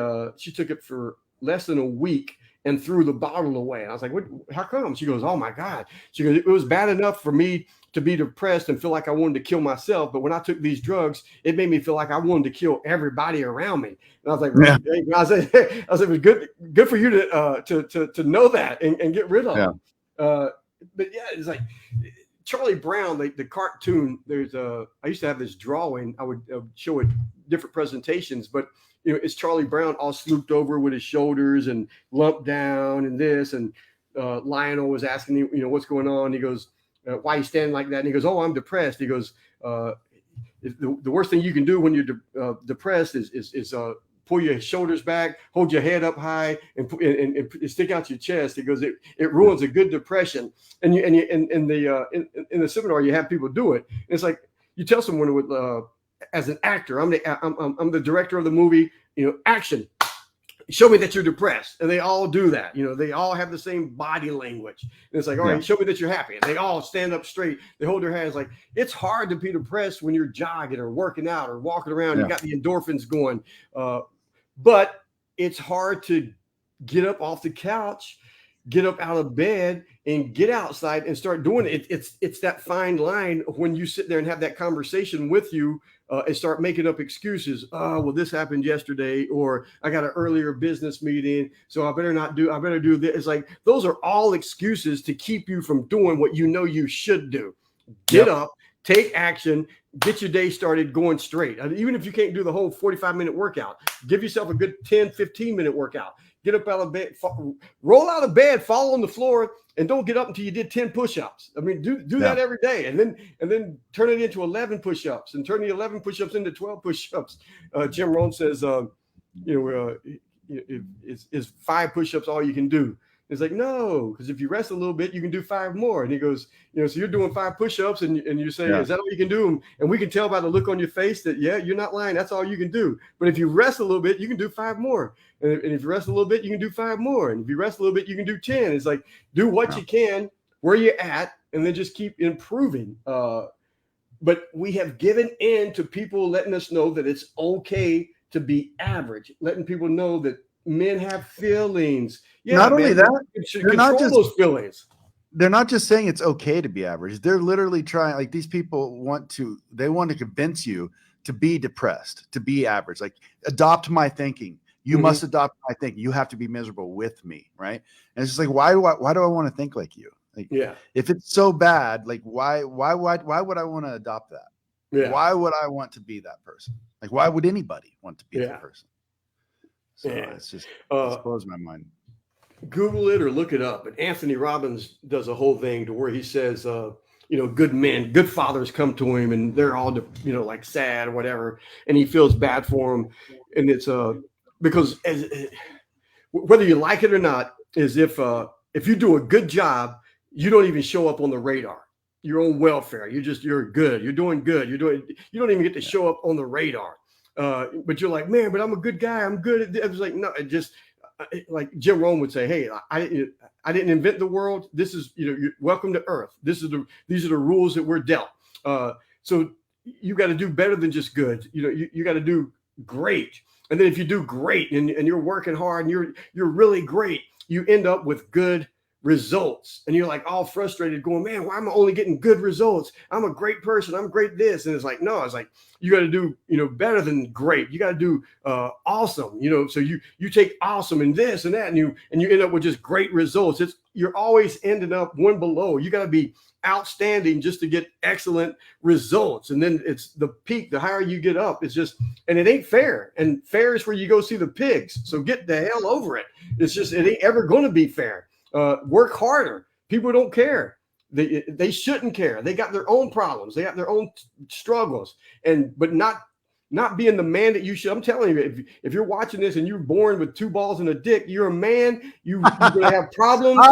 took it for less than a week and threw the bottle away. And I was like, what? How come? She goes, oh my God. She goes, it was bad enough for me to be depressed and feel like I wanted to kill myself. But when I took these drugs, it made me feel like I wanted to kill everybody around me. And I was like, I said, it was good for you to know that and get rid of them. But yeah, it's like Charlie Brown, the cartoon. I used to have this drawing. I would show it different presentations, but it's Charlie Brown all slooped over with his shoulders and lumped down and this. And Lionel was asking him, what's going on? He goes, why are you standing like that? And he goes, oh, I'm depressed. He goes, the worst thing you can do when you're depressed is pull your shoulders back, hold your head up high, and stick out your chest. He goes, it ruins a good depression. And in the seminar, you have people do it. And it's like you tell someone with as an actor, I'm the director of the movie, action. Show me that you're depressed. And they all do that. They all have the same body language. And it's like, all right, show me that you're happy. And they all stand up straight. They hold their hands. Like, it's hard to be depressed when you're jogging or working out or walking around. You got the endorphins going. But it's hard to get up off the couch, get up out of bed, and get outside and start doing it. It's that fine line when you sit there and have that conversation with you and start making up excuses. Oh, well, this happened yesterday, or I got an earlier business meeting, so I better do this. It's like, those are all excuses to keep you from doing what you should do. Get up, take action, get your day started going straight. Even if you can't do the whole 45-minute workout, give yourself a good 10, 15-minute workout. Get up out of bed, roll out of bed, fall on the floor, and don't get up until you did 10 push-ups. I mean, do that every day, and then turn it into 11 push-ups, and turn the 11 push-ups into 12 push-ups. Jim Rohn says, is 5 push-ups all you can do? It's like, no, because if you rest a little bit, you can do 5 more. And he goes, so you're doing 5 push-ups and you say, is that all you can do? And we can tell by the look on your face that, you're not lying. That's all you can do. But if you rest a little bit, you can do 5 more. And if you rest a little bit, you can do 5 more. And if you rest a little bit, you can do 10. It's like, do what you can, where you're at, and then just keep improving. But we have given in to people letting us know that it's okay to be average, letting people know that men have feelings. Not only that, they're not just those feelings. They're not just saying it's okay to be average. They're literally trying, like, these people want to convince you to be depressed, to be average. Like, adopt my thinking. You must adopt my thinking. You have to be miserable with me, right? And it's just like, why do I want to think like you? Like, if it's so bad, like, why would I want to adopt that? Yeah. Why would I want to be that person? Like, why would anybody want to be that person? So it's just, it blows my mind. Google it or look it up. And Anthony Robbins does a whole thing to where he says, good men, good fathers come to him and they're all, like sad or whatever. And he feels bad for them. And it's because whether you like it or not, is if you do a good job, you don't even show up on the radar. Your own welfare. You're good. You're doing good. You don't even get to show up on the radar. But you're like, man, but I'm a good guy. I'm good. It was like, no, it just like Jim Rome would say, hey, I didn't invent the world. This is, you're welcome to Earth. These are the rules that we're dealt. So you got to do better than just good. You got to do great. And then if you do great and you're working hard and you're really great, you end up with good results. And you're like all frustrated going, man, why am I only getting good results? I'm a great person. I'm great this. And it's like, no, it's like, you got to do, better than great. You got to do awesome, so you take awesome and this and that, and you end up with just great results. You're always ending up one below. You got to be outstanding just to get excellent results. And then it's the peak, the higher you get up, it's just, and it ain't fair. And fair is where you go see the pigs. So get the hell over it. It ain't ever going to be fair. Work harder. People don't care. They shouldn't care. They got their own problems. They have their own struggles, but not being the man that you should. I'm telling you, if you're watching this and you're born with 2 balls and a dick, you're a man. You're gonna have problems.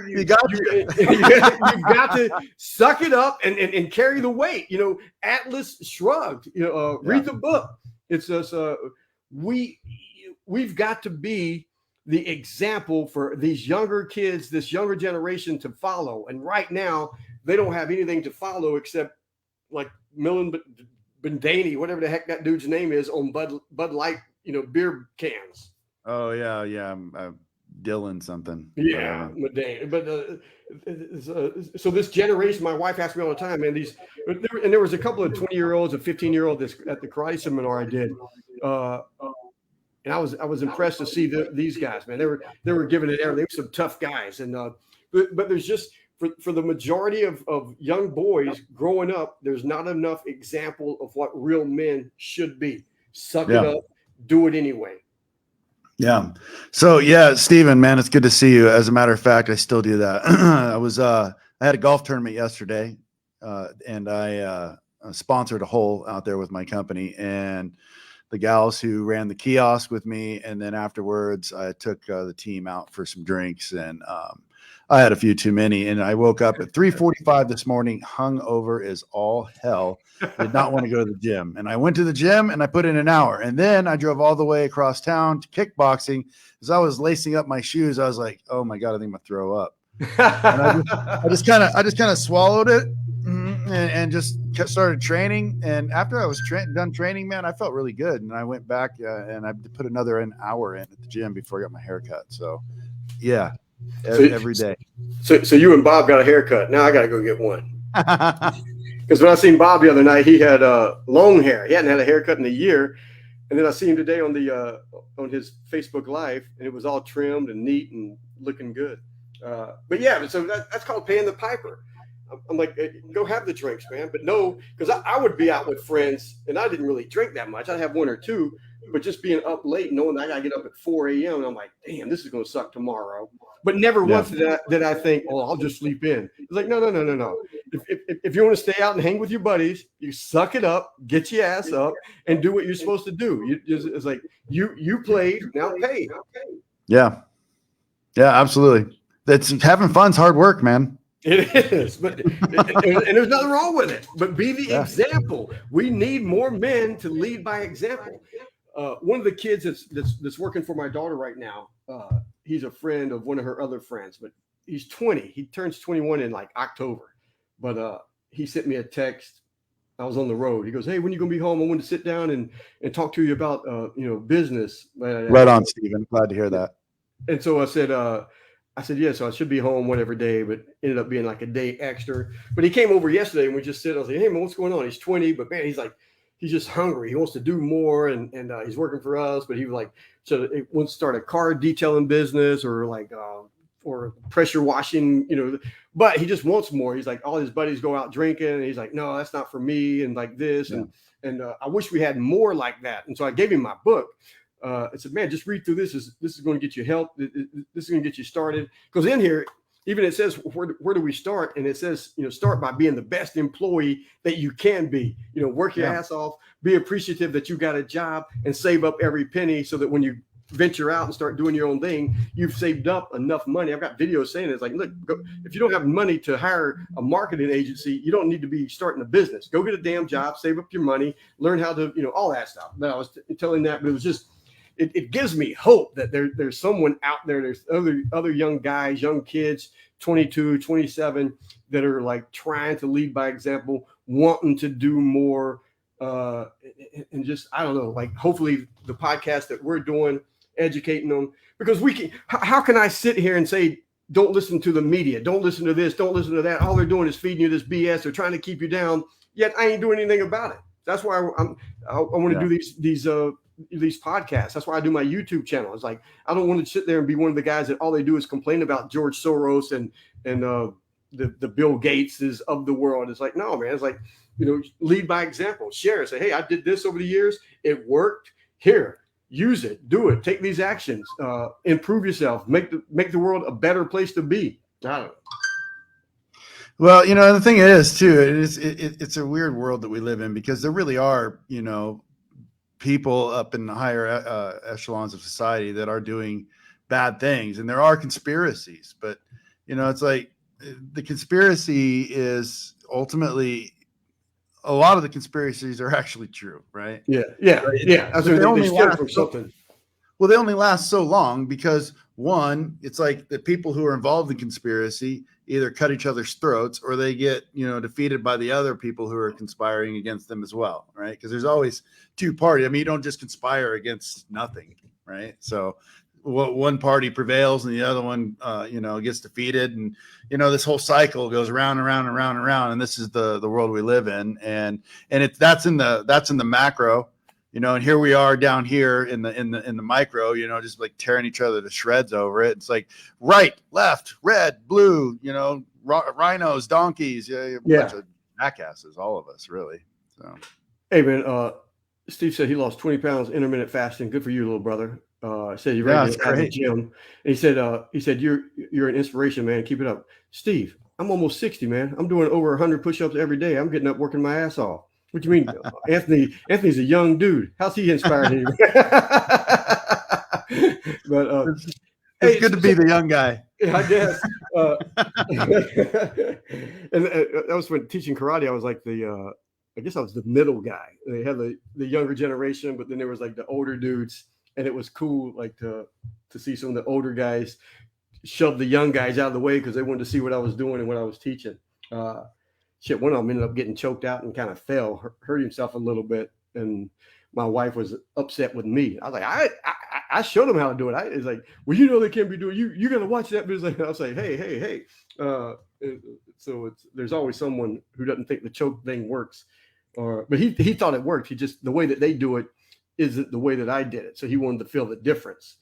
You've got to suck it up and carry the weight. Atlas Shrugged. Read the book. It's just we've got to be the example for these younger kids, this younger generation to follow. And right now, they don't have anything to follow except like Millen Bendaney, whatever the heck that dude's name is, on Bud Light, beer cans. Oh yeah, Dylan something. Yeah, but so this generation, my wife asks me all the time, man. There was a couple of 20-year-olds, a 15-year-old at the karate seminar I did. And I was impressed to see these guys, man. They were giving it everything. They were some tough guys, and but there's just for the majority of young boys growing up, there's not enough example of what real men should be. Suck it up, do it anyway. Yeah. So yeah, Steven, man, it's good to see you. As a matter of fact, I still do that. I had a golf tournament yesterday, and I sponsored a hole out there with my company, and the gals who ran the kiosk with me. And then afterwards I took the team out for some drinks, and I had a few too many. And I woke up at 3:45 this morning, hungover as all hell, did not want to go to the gym. And I went to the gym and I put in an hour. And then I drove all the way across town to kickboxing. As I was lacing up my shoes, I was like, oh my God, I think I'm gonna throw up. And I just kind of swallowed it and just started training. And after I was done training, man, I felt really good. And I went back and I put another hour in at the gym before I got my haircut. So yeah, every day. So you and Bob got a haircut. Now I got to go get one. Because when I seen Bob the other night, he had long hair. He hadn't had a haircut in a year. And then I see him today on on his Facebook Live, and it was all trimmed and neat and looking good. But yeah, so that's called paying the piper. I'm like, go have the drinks, man. But no, because I would be out with friends, and I didn't really drink that much. I'd have one or two, but just being up late, knowing that I got to get up at 4 a.m., and I'm like, damn, this is going to suck tomorrow. But never once did I think, oh, I'll just sleep in. It's like, no. If you want to stay out and hang with your buddies, you suck it up, get your ass up, and do what you're supposed to do. It's like, you played, now pay. Yeah, absolutely. That's having fun's hard work, man. It is, but and there's nothing wrong with it. But be the example. We need more men to lead by example. One of the kids that's working for my daughter right now, he's a friend of one of her other friends, but he's 20. He turns 21 in like October. But he sent me a text. I was on the road. He goes, "Hey, when you gonna be home? I want to sit down and talk to you about business." Right on, Steven. Glad to hear that. And so I said, yeah, so I should be home whatever day, but ended up being like a day extra. But he came over yesterday and we just said, I was like, hey, man, what's going on? He's 20, but man, he's just hungry. He wants to do more, and he's working for us, but he was like, so he wants to start a car detailing business or like or pressure washing, but he just wants more. He's like, all his buddies go out drinking, and he's like, no, that's not for me, and like this, and I wish we had more like that. And so I gave him my book. I said, man, just read through this. This is going to get you help. This is going to get you started. Because in here, even it says, where do we start? And it says, start by being the best employee that you can be. Work your ass off, be appreciative that you got a job, and save up every penny so that when you venture out and start doing your own thing, you've saved up enough money. I've got videos saying it's like, look, if you don't have money to hire a marketing agency, you don't need to be starting a business. Go get a damn job, save up your money, learn how to, all that stuff. But I was telling that, but it was just, it gives me hope that there's someone out there. There's other young guys, young kids, 22, 27, that are like trying to lead by example, wanting to do more. And just, I don't know, like hopefully the podcast that we're doing, educating them, because how can I sit here and say, don't listen to the media, don't listen to this, don't listen to that. All they're doing is feeding you this BS. They're trying to keep you down, yet I ain't doing anything about it. That's why I want to do these podcasts. That's why I do my YouTube channel. It's like, I don't want to sit there and be one of the guys that all they do is complain about George Soros and the Bill Gateses of the world. It's like, no, man, it's like, lead by example, share, say, hey, I did this over the years. It worked. Here, use it, do it, take these actions, improve yourself, make the world a better place to be. I don't know. Well, the thing is too, it's a weird world that we live in, because there really are, people up in the higher echelons of society that are doing bad things, and there are conspiracies, but it's like the conspiracy is ultimately, a lot of the conspiracies are actually true, right? Yeah. They only last from something. Well, they only last so long because, one, it's like the people who are involved in conspiracy either cut each other's throats, or they get, defeated by the other people who are conspiring against them as well, right? Because there's always two parties. I mean, you don't just conspire against nothing, right? So one party prevails and the other one, gets defeated, and this whole cycle goes around and around and around and around. And this is the world we live in, and that's in the macro. And here we are down here in the micro, just like tearing each other to shreds over it. It's like right, left, red, blue, rhinos, donkeys, bunch of jackasses, all of us, really. So, hey man, Steve said he lost 20 pounds intermittent fasting. Good for you, little brother. Said you're ready to have the gym. And he said you're an inspiration, man. Keep it up, Steve. I'm almost 60, man. I'm doing over 100 push-ups every day. I'm getting up working my ass off. What do you mean? Anthony's a young dude. How's he inspired you? But it's good to be the young guy. I guess. And that was when teaching karate. I was like I guess I was the middle guy. They had the younger generation, but then there was like the older dudes, and it was cool like to see some of the older guys shove the young guys out of the way because they wanted to see what I was doing and what I was teaching. One of them ended up getting choked out and kind of fell, hurt himself a little bit. And my wife was upset with me. I was like, I showed them how to do it. It's like, well, they can't be doing, you got to watch that. But I was like, hey. So there's always someone who doesn't think the choke thing works. But he thought it worked. He just, the way that they do it isn't the way that I did it. So he wanted to feel the difference.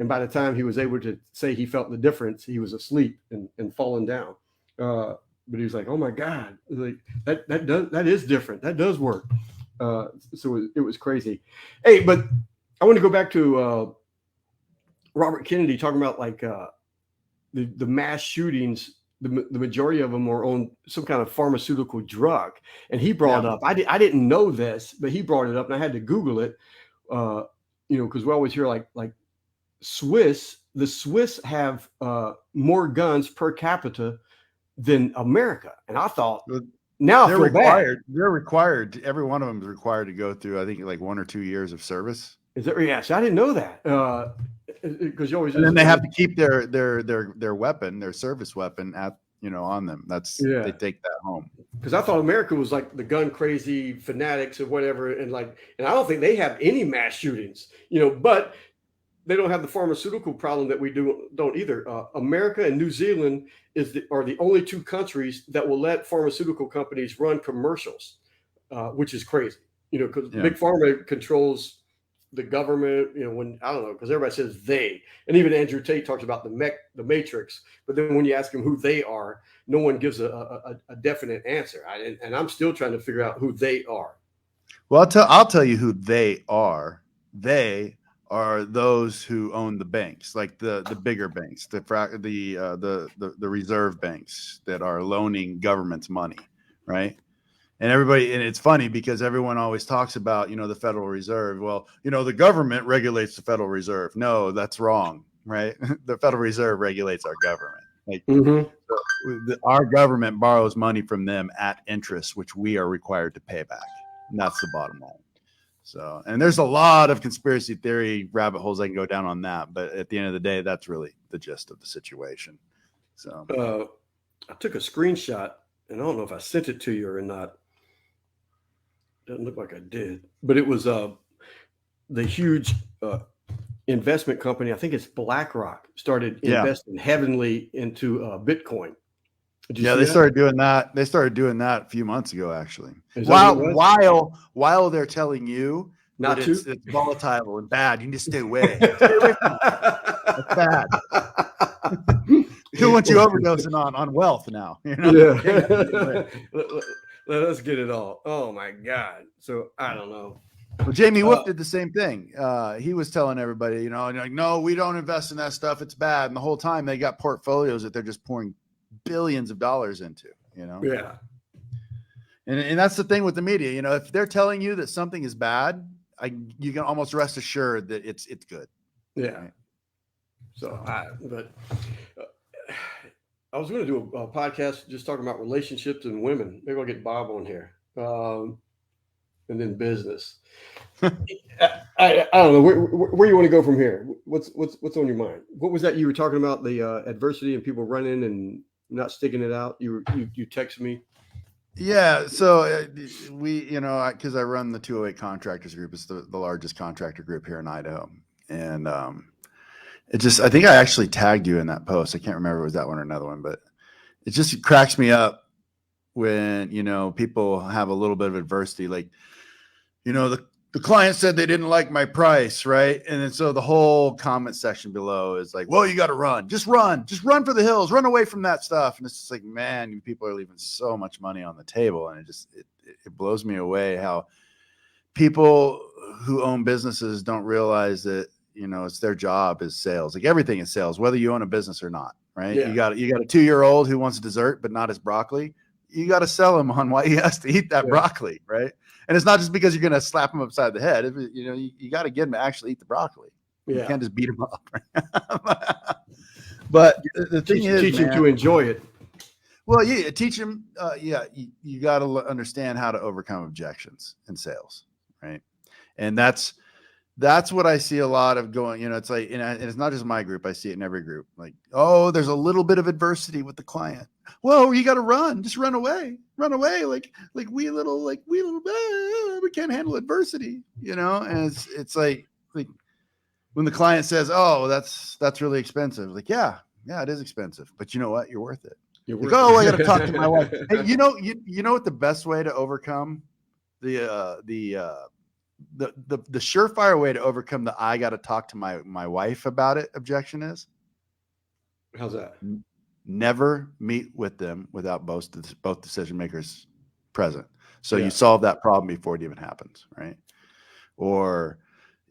And by the time he was able to say he felt the difference, he was asleep and falling down. But he was like, "Oh my God, like that is different. That does work." So it was crazy. Hey, but I want to go back to Robert Kennedy talking about like the mass shootings. The majority of them were on some kind of pharmaceutical drug, and he brought up. I didn't know this, but he brought it up, and I had to Google it. Because we always hear like the Swiss have more guns per capita than America. And I thought, now they're required. They're required. Every one of them is required to go through, I think, like 1 or 2 years of service. Is there? Yeah. So I didn't know that. Because you always. And then they have to keep their weapon, their service weapon on them. They take that home. Because I thought America was like the gun crazy fanatics or whatever. And I don't think they have any mass shootings, but they don't have the pharmaceutical problem that we don't either. America and New Zealand are the only two countries that will let pharmaceutical companies run commercials, which is crazy, because Big Pharma controls the government, when I don't know, because everybody says they, and even Andrew Tate talks about the matrix, but then when you ask them who they are, no one gives a definite answer. And I'm still trying to figure out who they are. Well, I'll tell you who they are. They are those who own the banks, like the bigger banks, the reserve banks that are loaning governments money, right? And it's funny because everyone always talks about, the Federal Reserve. Well, the government regulates the Federal Reserve. No, that's wrong, right? The Federal Reserve regulates our government. Like our government borrows money from them at interest, which we are required to pay back. And that's the bottom line. So, and there's a lot of conspiracy theory rabbit holes I can go down on that. But at the end of the day, that's really the gist of the situation. So I took a screenshot, and I don't know if I sent it to you or not. Doesn't look like I did, but it was the huge investment company. I think it's BlackRock started investing heavily into Bitcoin. They started doing that. They started doing that a few months ago, actually. While they're telling you not that to, it's volatile and bad, you need to stay away. Stay away from it. It's bad. They don't want you overdosing on wealth now. Yeah. Let's get it all. Oh my God. So I don't know. Well, Jamie Wolf did the same thing. He was telling everybody, like, no, we don't invest in that stuff. It's bad. And the whole time they got portfolios that they're just pouring billions of dollars into, Yeah. And that's the thing with the media. If they're telling you that something is bad, you can almost rest assured that it's good. Yeah. Right? So I was going to do a podcast just talking about relationships and women. Maybe I'll get Bob on here. And then business. I don't know where you want to go from here. What's on your mind? What was that you were talking about? The adversity and people running and not sticking it out. You text me. Yeah. So we, because I run the 208 Contractors Group. It's the largest contractor group here in Idaho, and I think I actually tagged you in that post. I can't remember if it was that one or another one, but it just cracks me up when, people have a little bit of adversity. Like, the client said they didn't like my price, right? And then so the whole comment section below is like, well, you got to run. Just run for the hills. Run away from that stuff. And it's just like, man, people are leaving so much money on the table. And it blows me away how people who own businesses don't realize that, it's their job is sales. Like everything is sales, whether you own a business or not, right? Yeah. You got a 2-year-old who wants dessert, but not his broccoli. You got to sell him on why he has to eat that broccoli, right? And it's not just because you're going to slap him upside the head. You got to get him to actually eat the broccoli. Yeah. You can't just beat him up. Right? But the thing is, teach him to enjoy it. Well, yeah, teach him. You got to understand how to overcome objections in sales, right? And that's what I see a lot of going. It's like, and it's not just my group. I see it in every group. Like, oh, there's a little bit of adversity with the client. Well, you got to run. Just run away. Like we can't handle adversity, And it's like when the client says, "Oh, that's really expensive." Like, yeah, it is expensive, but you know what? You're worth it. I got to talk to my wife. Hey, you know what the best way to overcome the surefire way to overcome the I got to talk to my wife about it objection is? How's that? Never meet with them without both decision makers present. So you solve that problem before it even happens, right? Or,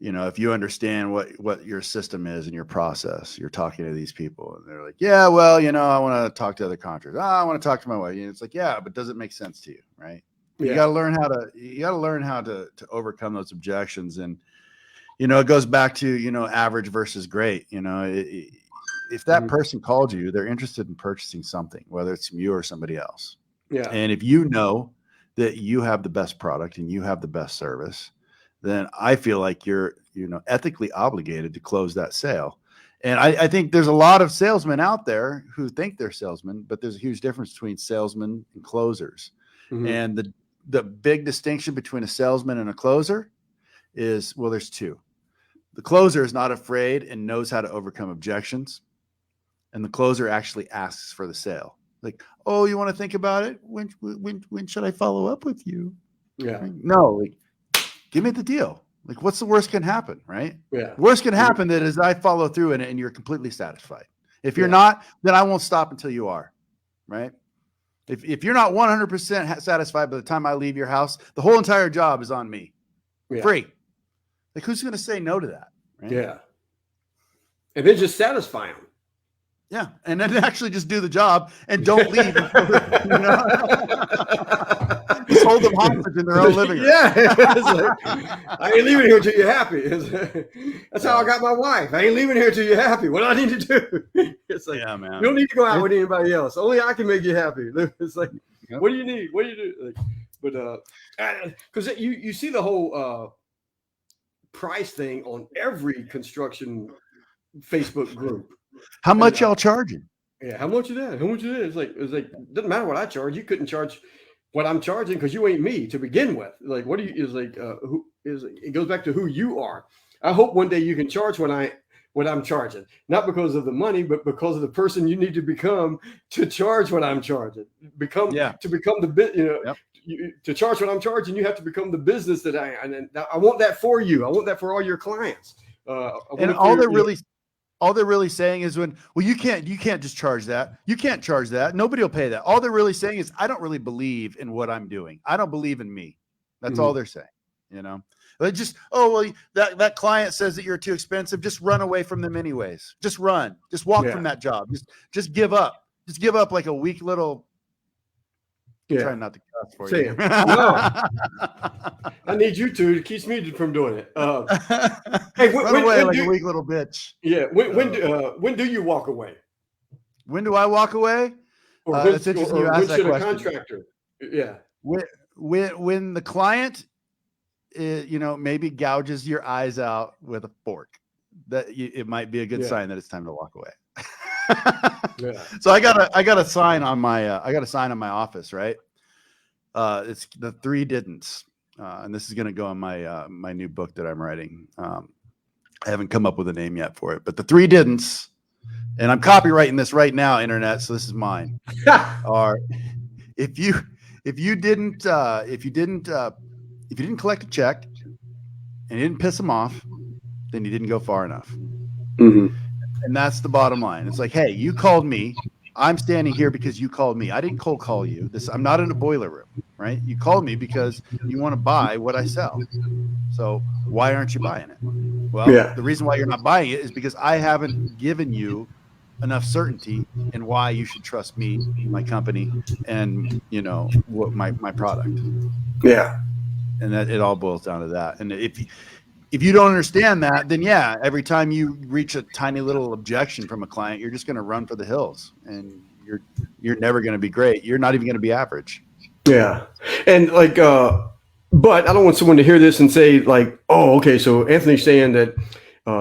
if you understand what your system is and your process, you're talking to these people and they're like, yeah, well, I want to talk to other contractors. I want to talk to my wife. And it's like, yeah, but does it make sense to you, right? Yeah. You got to learn how to overcome those objections. And, it goes back to, average versus great, if that person called you, they're interested in purchasing something, whether it's from you or somebody else. Yeah. And if you know that you have the best product and you have the best service, then I feel like you're, ethically obligated to close that sale. And I think there's a lot of salesmen out there who think they're salesmen, but there's a huge difference between salesmen and closers. Mm-hmm. And the big distinction between a salesman and a closer is, well, there's two. The closer is not afraid and knows how to overcome objections. And the closer actually asks for the sale. Like, oh, you want to think about it? When should I follow up with you? Yeah. No, give me the deal. Like, what's the worst can happen, right? Yeah. Worst can happen that is I follow through in it and you're completely satisfied. If you're Yeah. not, then I won't stop until you are, right? If you're not 100% satisfied by the time I leave your house, the whole entire job is on me. Yeah. Free. Like, who's going to say no to that, right? Yeah. And then just satisfy them. Yeah, and then actually just do the job and don't leave until you know? Just hold them hostage in their own living room. Yeah, it's like, I ain't leaving here until you're happy. That's how I got my wife. I ain't leaving here until you're happy. What do I need to do? It's like, yeah, man. You don't need to go out with anybody else. Only I can make you happy. It's like, what do you need? What do you do? Like, but because you see the whole price thing on every construction Facebook group. How much y'all charging? Yeah, how much is that? How much is it? It's like doesn't matter what I charge. You couldn't charge what I'm charging because you ain't me to begin with. Like, what do you is like? Who is? It goes back to who you are. I hope one day you can charge what I'm charging, not because of the money, but because of the person you need to become to charge what I'm charging. To become the bit. To charge what I'm charging, you have to become the business that I want that for you. I want that for all your clients. And all they're really saying is you can't just charge that. You can't charge that. Nobody will pay that. All they're really saying is, I don't really believe in what I'm doing. I don't believe in me. That's all they're saying. They just, that client says that you're too expensive. Just run away from them anyways. Just run. Just walk from that job. Just give up. Just give up like a weak little. Trying not to cuss for you. No. I need you to. It keeps me from doing it. Hey, run away like a weak little bitch. Yeah. When do you walk away? When do I walk away? It's interesting you ask that question. A contractor? Yeah. When the client, maybe gouges your eyes out with a fork, it might be a good sign that it's time to walk away. So I got a sign on my office, right? It's the 3 didn'ts, and this is going to go on my new book that I'm writing. I haven't come up with a name yet for it, but the 3 didn't, and I'm copywriting this right now, internet. So this is mine. Are if you didn't collect a check and you didn't piss them off, then you didn't go far enough. Mm-hmm. And that's the bottom line. It's like, hey, you called me. I'm standing here because you called me. I didn't cold call you. I'm not in a boiler room, right? You called me because you want to buy what I sell. So why aren't you buying it? Well, the reason why you're not buying it is because I haven't given you enough certainty in why you should trust me, my company, and what my product. Yeah. And that it all boils down to that. And if you don't understand that, then every time you reach a tiny little objection from a client, you're just going to run for the hills, and you're never going to be great. You're not even going to be average. Yeah. And like, but I don't want someone to hear this and say like, oh, okay. So Anthony's saying that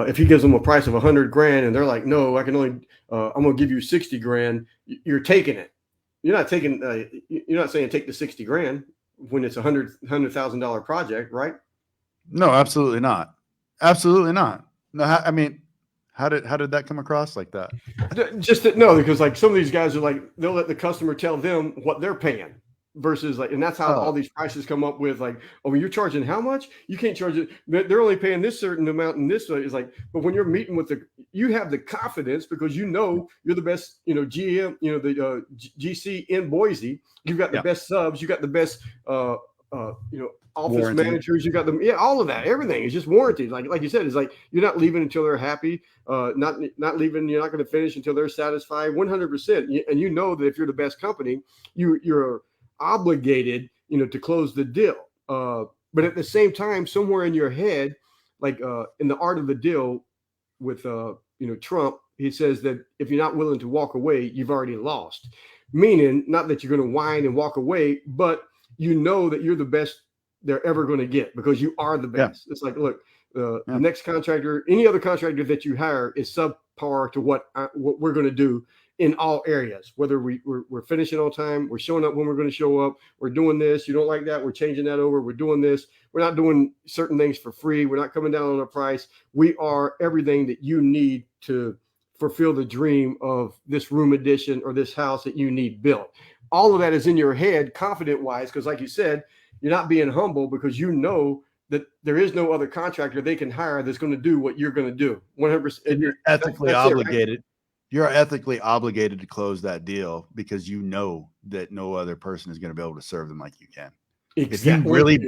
if he gives them a price of $100,000 and they're like, no, I can only, I'm going to give you $60,000. You're taking it. You're not taking, you're not saying take the $60,000 when it's $100,000 project, right? No, absolutely not. Absolutely not. No, I mean, how did that come across like that? Because like some of these guys are like, they'll let the customer tell them what they're paying versus like, and that's how all these prices come up with like, oh, you're charging how much? You can't charge it. They're only paying this certain amount, and this is like, but when you're meeting with you have the confidence because you're the best, GM, the GC in Boise. You've got the best subs. You got the best, office warranty. Managers, you got them, all of that, everything is just warranted. Like you said, it's like you're not leaving until they're happy, not leaving. You're not going to finish until they're satisfied, 100%. And that if you're the best company, you're obligated, to close the deal. But at the same time, somewhere in your head, like in the art of the deal with Trump, he says that if you're not willing to walk away, you've already lost. Meaning, not that you're going to whine and walk away, but that you're the best they're ever going to get because you are the best. It's like, look, the next contractor, any other contractor that you hire is subpar to what we're going to do in all areas, whether we're finishing on time, we're showing up when we're going to show up, we're doing this, you don't like that, we're changing that over, we're doing this, we're not doing certain things for free, we're not coming down on the price, we are everything that you need to fulfill the dream of this room addition or this house that you need built. All of that is in your head, confident wise, because like you said, you're not being humble because that there is no other contractor they can hire that's going to do what you're going to do 100%. And you're ethically that's it, right? obligated. You're ethically obligated to close that deal because you know that no other person is going to be able to serve them like you can. Exactly.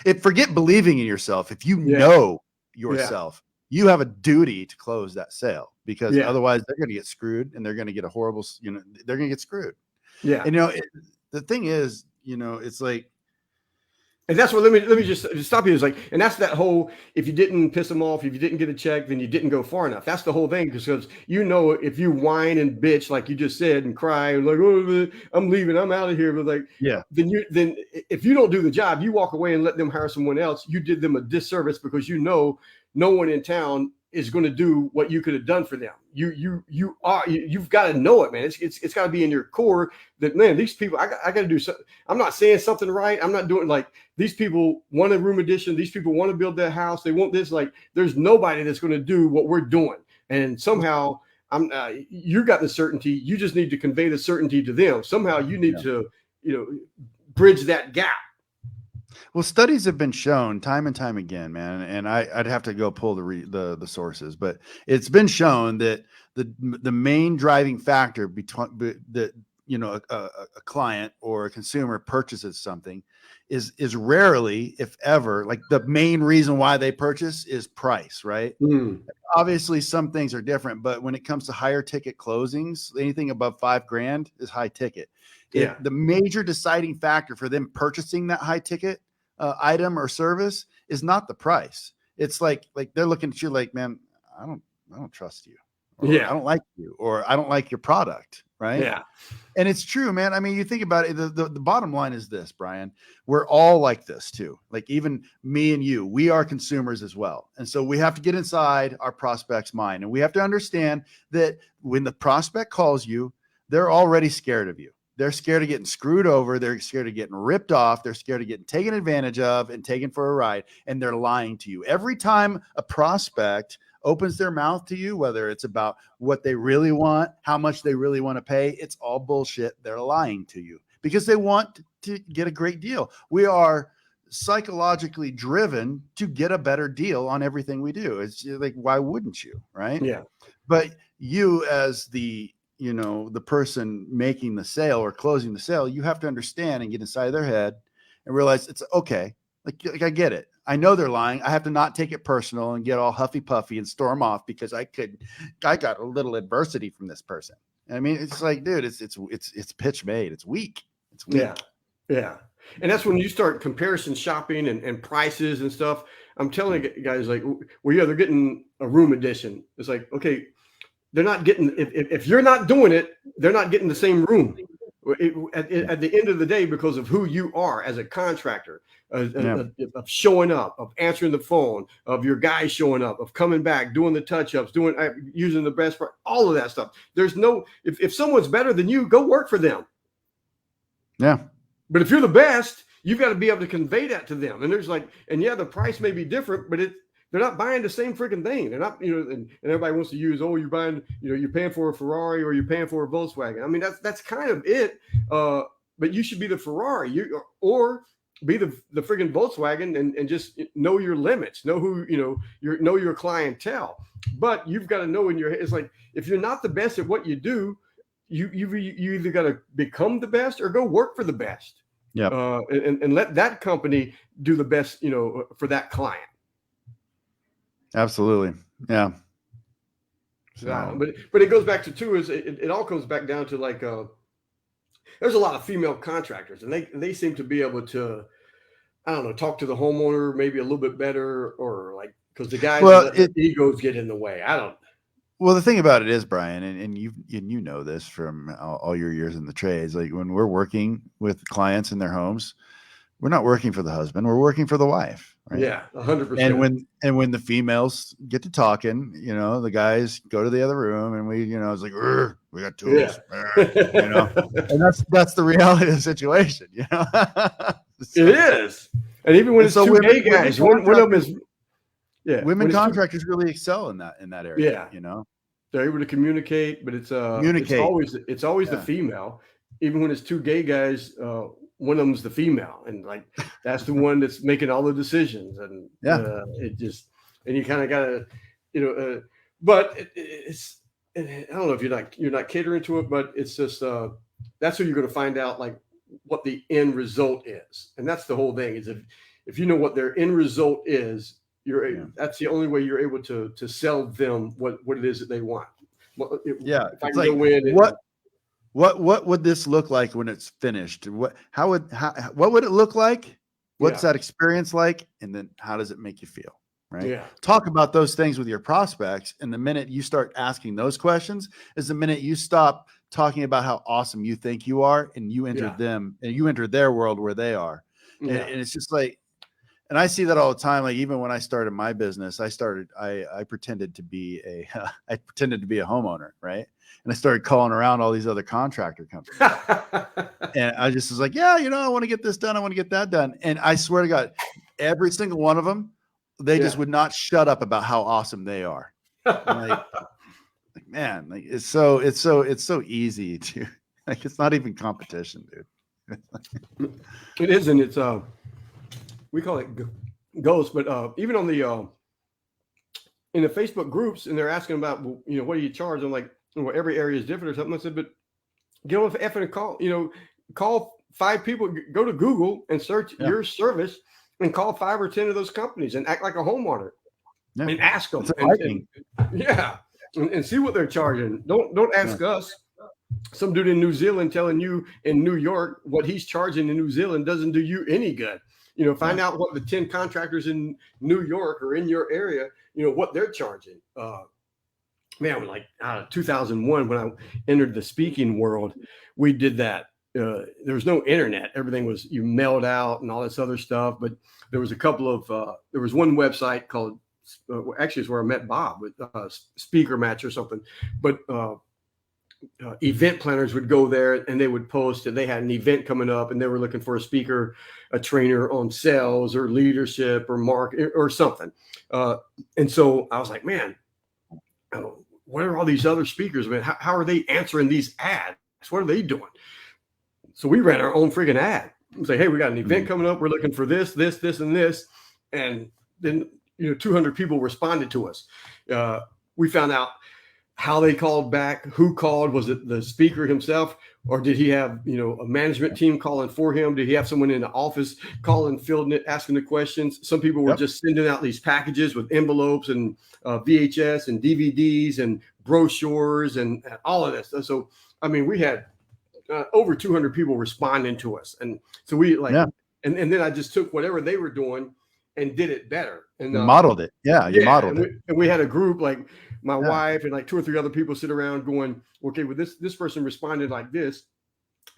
If forget believing in yourself, if you Yeah. know yourself, you have a duty to close that sale, because otherwise they're going to get screwed and they're going to get a horrible, they're going to get screwed. Yeah. And, the thing is, it's like, and that's what, let me just stop you. It's like, and that's that whole, if you didn't piss them off, if you didn't get a check, then you didn't go far enough. That's the whole thing. Because if you whine and bitch, like you just said, and cry and like, oh, I'm leaving, I'm out of here. But then if you don't do the job, you walk away and let them hire someone else, you did them a disservice, because no one in town is going to do what you could have done for them. You've got to know it, man. It's got to be in your core that, man, these people, I got to do something. I'm not saying something right. I'm not doing, like, these people want a room addition. These people want to build their house. They want this. Like, there's nobody that's going to do what we're doing. And somehow you got the certainty. You just need to convey the certainty to them. Somehow you need to, bridge that gap. Well, studies have been shown time and time again, man, and I'd have to go pull the sources, but it's been shown that the main driving factor between that, a client or a consumer purchases something is rarely, if ever, like, the main reason why they purchase is price, right? Obviously some things are different, but when it comes to higher ticket closings, anything above $5,000 is high ticket. The major deciding factor for them purchasing that high ticket item or service is not the price. It's like they're looking at you like, man, I don't trust you. Or, I don't like you, or I don't like your product. Right. Yeah. And it's true, man. I mean, you think about it. The bottom line is this, Brian, we're all like this too. Like, even me and you, we are consumers as well. And so we have to get inside our prospect's mind, and we have to understand that when the prospect calls you, they're already scared of you. They're scared of getting screwed over. They're scared of getting ripped off. They're scared of getting taken advantage of and taken for a ride. And they're lying to you. Every time a prospect opens their mouth to you, whether it's about what they really want, how much they really want to pay, it's all bullshit. They're lying to you because they want to get a great deal. We are psychologically driven to get a better deal on everything we do. It's like, why wouldn't you? Right. Yeah. But you, as the person making the sale or closing the sale, you have to understand and get inside their head and realize it's okay. Like I get it. I know they're lying. I have to not take it personal and get all huffy puffy and storm off because I got a little adversity from this person. I mean, it's like, dude, it's pitch made. It's weak. It's weak. Yeah. Yeah. And that's when you start comparison shopping and prices and stuff. I'm telling you guys, like, they're getting a room addition. It's like, okay, they're not getting, if you're not doing it, they're not getting the same room at the end of the day, because of who you are as a contractor, of showing up, of answering the phone, of your guys showing up, of coming back, doing the touch-ups, using the best part, all of that stuff. There's no, if someone's better than you, go work for them. Yeah. But if you're the best, you've got to be able to convey that to them. And there's like, and the price may be different, but they're not buying the same freaking thing. They're not, and everybody wants to use, you're buying, you're paying for a Ferrari or you're paying for a Volkswagen. I mean, that's kind of it. But you should be the Ferrari, or be the freaking Volkswagen and just know your limits, know who, know your clientele. But you've got to know in your head, it's like, if you're not the best at what you do, you either got to become the best or go work for the best. Yeah. And let that company do the best, for that client. Absolutely. Yeah. So, but it goes back to too, is it all comes back down to like, there's a lot of female contractors and they seem to be able to, I don't know, talk to the homeowner maybe a little bit better, or like, because the guys, egos get in the way. I don't. Well, the thing about it is, Brian, and you know this from all your years in the trades, like when we're working with clients in their homes, we're not working for the husband, we're working for the wife. Right? Yeah, 100%. And when the females get to talking, the guys go to the other room and we, it's like, we got tools, and that's the reality of the situation, So, it is. And even when it's two gay guys, one of them is, women contractors really excel in that area. Yeah. They're able to communicate, but it's always the female. Even when it's two gay guys, one of them's the female, and like that's the one that's making all the decisions, and it just, and you kind of gotta, but it's, I don't know if you're not catering to it, but it's just that's where you're going to find out like what the end result is, and that's the whole thing. Is if you know what their end result is, that's the only way you're able to sell them what it is that they want. If I can go in and, what would this look like when it's finished? What would it look like? What's that experience like? And then how does it make you feel? Right. Yeah. Talk about those things with your prospects. And the minute you start asking those questions is the minute you stop talking about how awesome you think you are, and you enter them, and you enter their world where they are. And it's just like, and I see that all the time. Like even when I started my business, I pretended to be a homeowner. Right. And I started calling around all these other contractor companies. And I just was like, I want to get this done. I want to get that done. And I swear to God, every single one of them, they just would not shut up about how awesome they are. Like, man, like it's so easy to, like, it's not even competition, dude. It isn't. It's we call it ghost, but even on the in the Facebook groups, and they're asking about, what do you charge? I'm like, every area is different or something. I said, but get on effing call, call 5 people, go to Google and search your service, and call 5 or 10 of those companies and act like a homeowner and ask them and see what they're charging. Don't ask us. Some dude in New Zealand telling you in New York what he's charging in New Zealand doesn't do you any good. Find out what the 10 contractors in New York or in your area, what they're charging. Man, like 2001, when I entered the speaking world, we did that. There was no internet. Everything was, you mailed out and all this other stuff. But there was a couple of, there was one website called, actually it's where I met Bob, with Speaker Match or something. But event planners would go there and they would post that they had an event coming up and they were looking for a speaker, a trainer on sales or leadership or market or something. And so I was like, man, what are all these other speakers? I mean, how are they answering these ads? What are they doing? So we ran our own friggin' ad and say, hey, we got an event coming up. We're looking for this, this, this, and this. And then, 200 people responded to us. We found out how they called back, who called. Was it the speaker himself, or did he have, a management team calling for him? Did he have someone in the office calling, fielding it, asking the questions? Some people were just sending out these packages with envelopes and VHS and DVDs and brochures and all of this. So, I mean, we had over 200 people responding to us. And so we and then I just took whatever they were doing and did it better. And modeled it. You modeled it. And we had a group, like my wife and like 2 or 3 other people sit around going, okay, well, this person responded like this.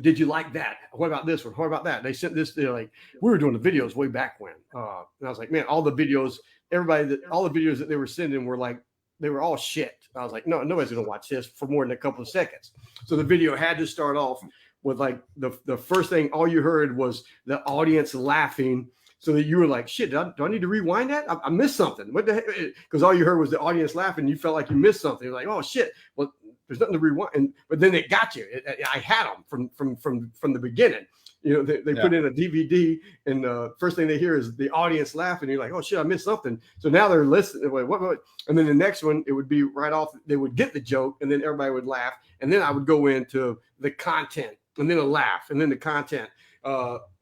Did you like that? What about this one? What about that? They sent this, they're like, we were doing the videos way back when. And I was like, man, all the videos that they were sending were like, they were all shit. I was like, no, nobody's going to watch this for more than a couple of seconds. So the video had to start off with like the first thing, all you heard was the audience laughing, so that you were like, shit, do I need to rewind that? I missed something. What the heck? Because all you heard was the audience laughing. You felt like you missed something. You're like, oh shit. Well, there's nothing to rewind. But then it got you. I had them from the beginning. They put in a DVD, and the first thing they hear is the audience laughing. You're like, oh shit, I missed something. So now they're listening. Like, what? And then the next one, it would be right off. They would get the joke, and then everybody would laugh. And then I would go into the content, and then a laugh, and then the content.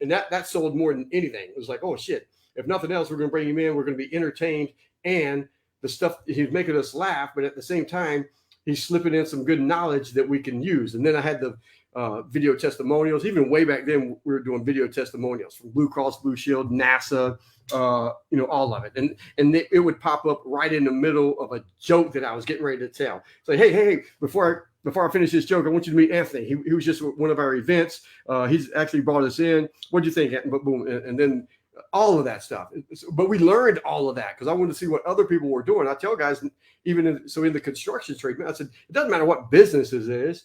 And that sold more than anything. It was like, oh shit, if nothing else, we're going to bring him in. We're going to be entertained, and the stuff, he's making us laugh, but at the same time, he's slipping in some good knowledge that we can use. And then I had the video testimonials. Even way back then, we were doing video testimonials from Blue Cross Blue Shield, NASA, all of it. And it would pop up right in the middle of a joke that I was getting ready to tell. So, hey, before I finish this joke, I want you to meet Anthony. He was just at one of our events. He's actually brought us in. What'd you think? Boom. And then all of that stuff. But we learned all of that because I wanted to see what other people were doing. I tell guys, even in the construction trade, I said, it doesn't matter what business it is.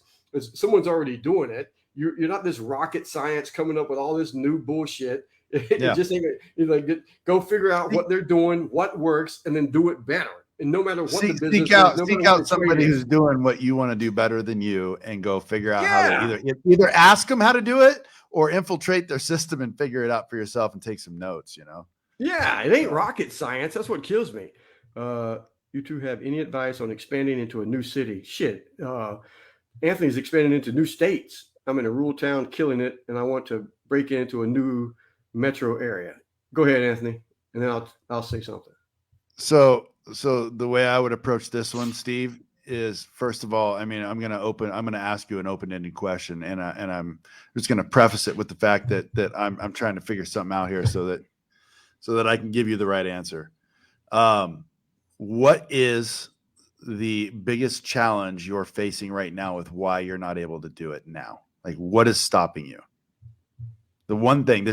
Someone's already doing it. You're not this rocket science coming up with all this new bullshit. It just ain't, go figure out what they're doing, what works, and then do it better. And no matter what the business is, seek out somebody who's doing what you want to do better than you, and go figure out how to either ask them how to do it or infiltrate their system and figure it out for yourself and take some notes, you know? Yeah, it ain't rocket science. That's what kills me. You two have any advice on expanding into a new city? Shit. Anthony's expanding into new states. I'm in a rural town killing it, and I want to break into a new metro area. Go ahead, Anthony, and then I'll say something. So the way I would approach this one, Steve, is first of all, I mean, I'm going to ask you an open-ended question, and I'm just going to preface it with the fact that I'm trying to figure something out here so that I can give you the right answer. What is the biggest challenge you're facing right now with why you're not able to do it now? Like, what is stopping you? There's one thing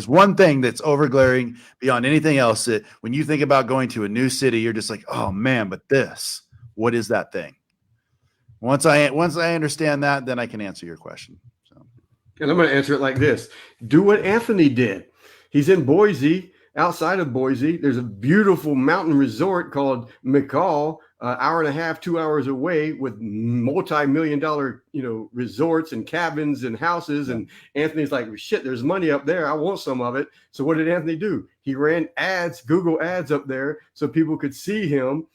that's overglaring beyond anything else, that when you think about going to a new city, you're just like, oh man, but what is that thing? Once I understand that, then I can answer your question. So, and I'm going to answer it like this. Do what Anthony did. He's in Boise. Outside of Boise, there's a beautiful mountain resort called McCall, hour and a half, 2 hours away, with multi-million-dollar, resorts and cabins and houses. And Anthony's like, shit, there's money up there. I want some of it. So what did Anthony do? He ran ads, Google ads up there so people could see him.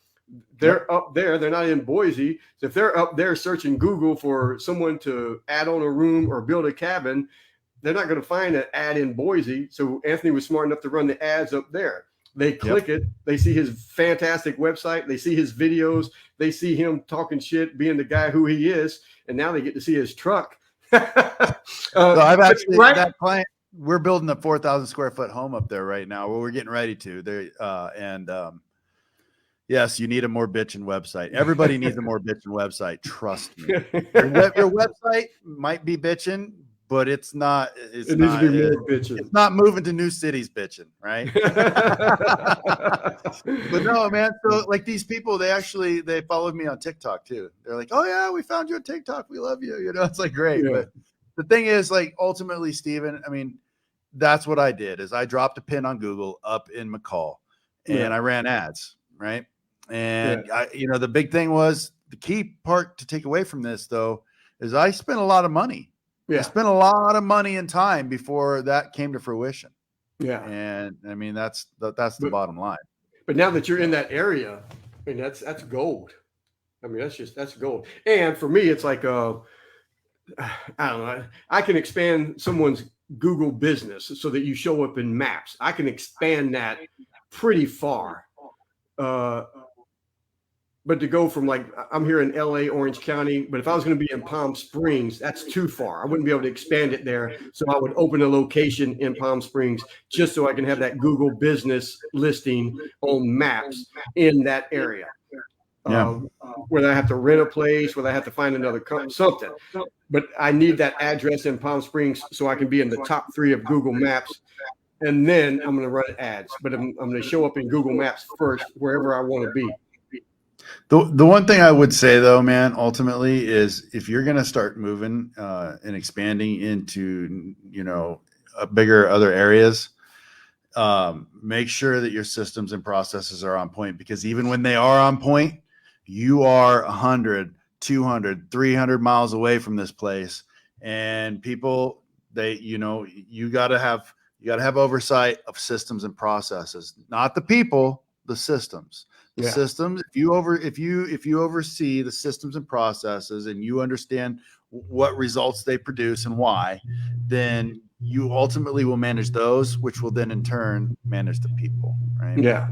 They're up there. They're not in Boise. So if they're up there searching Google for someone to add on a room or build a cabin, they're not going to find an ad in Boise. So Anthony was smart enough to run the ads up there. They click it. They see his fantastic website. They see his videos. They see him talking shit, being the guy who he is. And now they get to see his truck. So I've actually, that client, we're building a 4,000 square foot home up there right now. Well, we're getting ready to. Yes, you need a more bitchin' website. Everybody needs a more bitchin' website. Trust me. Your website might be bitchin', but it's not. It needs to be more bitching. It's not moving to new cities bitching, right? But no, man. So like these people, they followed me on TikTok too. They're like, "Oh yeah, we found you on TikTok. We love you." It's like great. Yeah. But the thing is, like, ultimately, Steven, I mean, that's what I did. Is I dropped a pin on Google up in McCall, and I ran ads, right? And the big thing was, the key part to take away from this though is I spent a lot of money. Yeah. I spent a lot of money and time before that came to fruition. Yeah. And I mean, that's the bottom line. But now that you're in that area, I mean, that's gold. I mean, that's gold. And for me, it's like, I don't know, I can expand someone's Google business so that you show up in maps. I can expand that pretty far. But to go from, like, I'm here in LA, Orange County, but if I was going to be in Palm Springs, that's too far. I wouldn't be able to expand it there. So I would open a location in Palm Springs just so I can have that Google business listing on maps in that area. Yeah. Whether I have to rent a place, whether I have to find another something. But I need that address in Palm Springs so I can be in the top 3 of Google Maps. And then I'm going to run ads. But I'm going to show up in Google Maps first, wherever I want to be. The one thing I would say though, man, ultimately is if you're going to start moving and expanding into, bigger other areas, make sure that your systems and processes are on point, because even when they are on point, you are 100, 200, 300 miles away from this place. And people, you got to have oversight of systems and processes, not the people, the systems. The systems, if you oversee the systems and processes and you understand what results they produce and why, then you ultimately will manage those, which will then in turn manage the people, right? Yeah.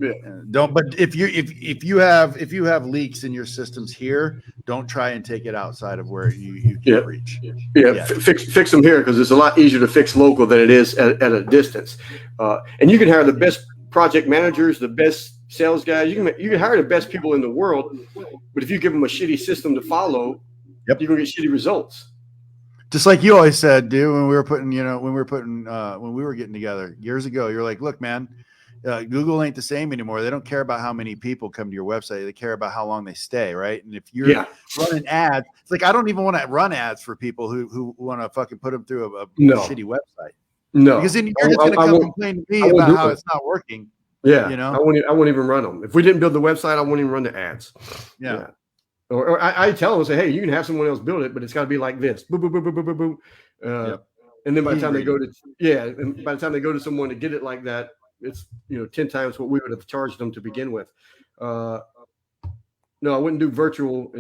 But if you have leaks in your systems here, don't try and take it outside of where you can reach. Yeah. Fix them here, because it's a lot easier to fix local than it is at a distance. And you can hire the best project managers, the best sales guys. You can hire the best people in the world, but if you give them a shitty system to follow, you're gonna get shitty results. Just like you always said, dude, when we were getting together years ago, you're like, look, man, Google ain't the same anymore. They don't care about how many people come to your website. They care about how long they stay, right? And if you're running ads, it's like, I don't even want to run ads for people who want to fucking put them through a shitty website. No, because then you're just going to come complain to me about how it's not working. Yeah, I won't even run them. If we didn't build the website, I won't even run the ads. Yeah. Or I tell them, say, hey, you can have someone else build it, but it's got to be like this. Boom, boom, boom, boom, boom, boom. And then by the Heat time they go reading. to and by the time they go to someone to get it like that, it's 10 times what we would have charged them to begin with. No, I wouldn't do virtual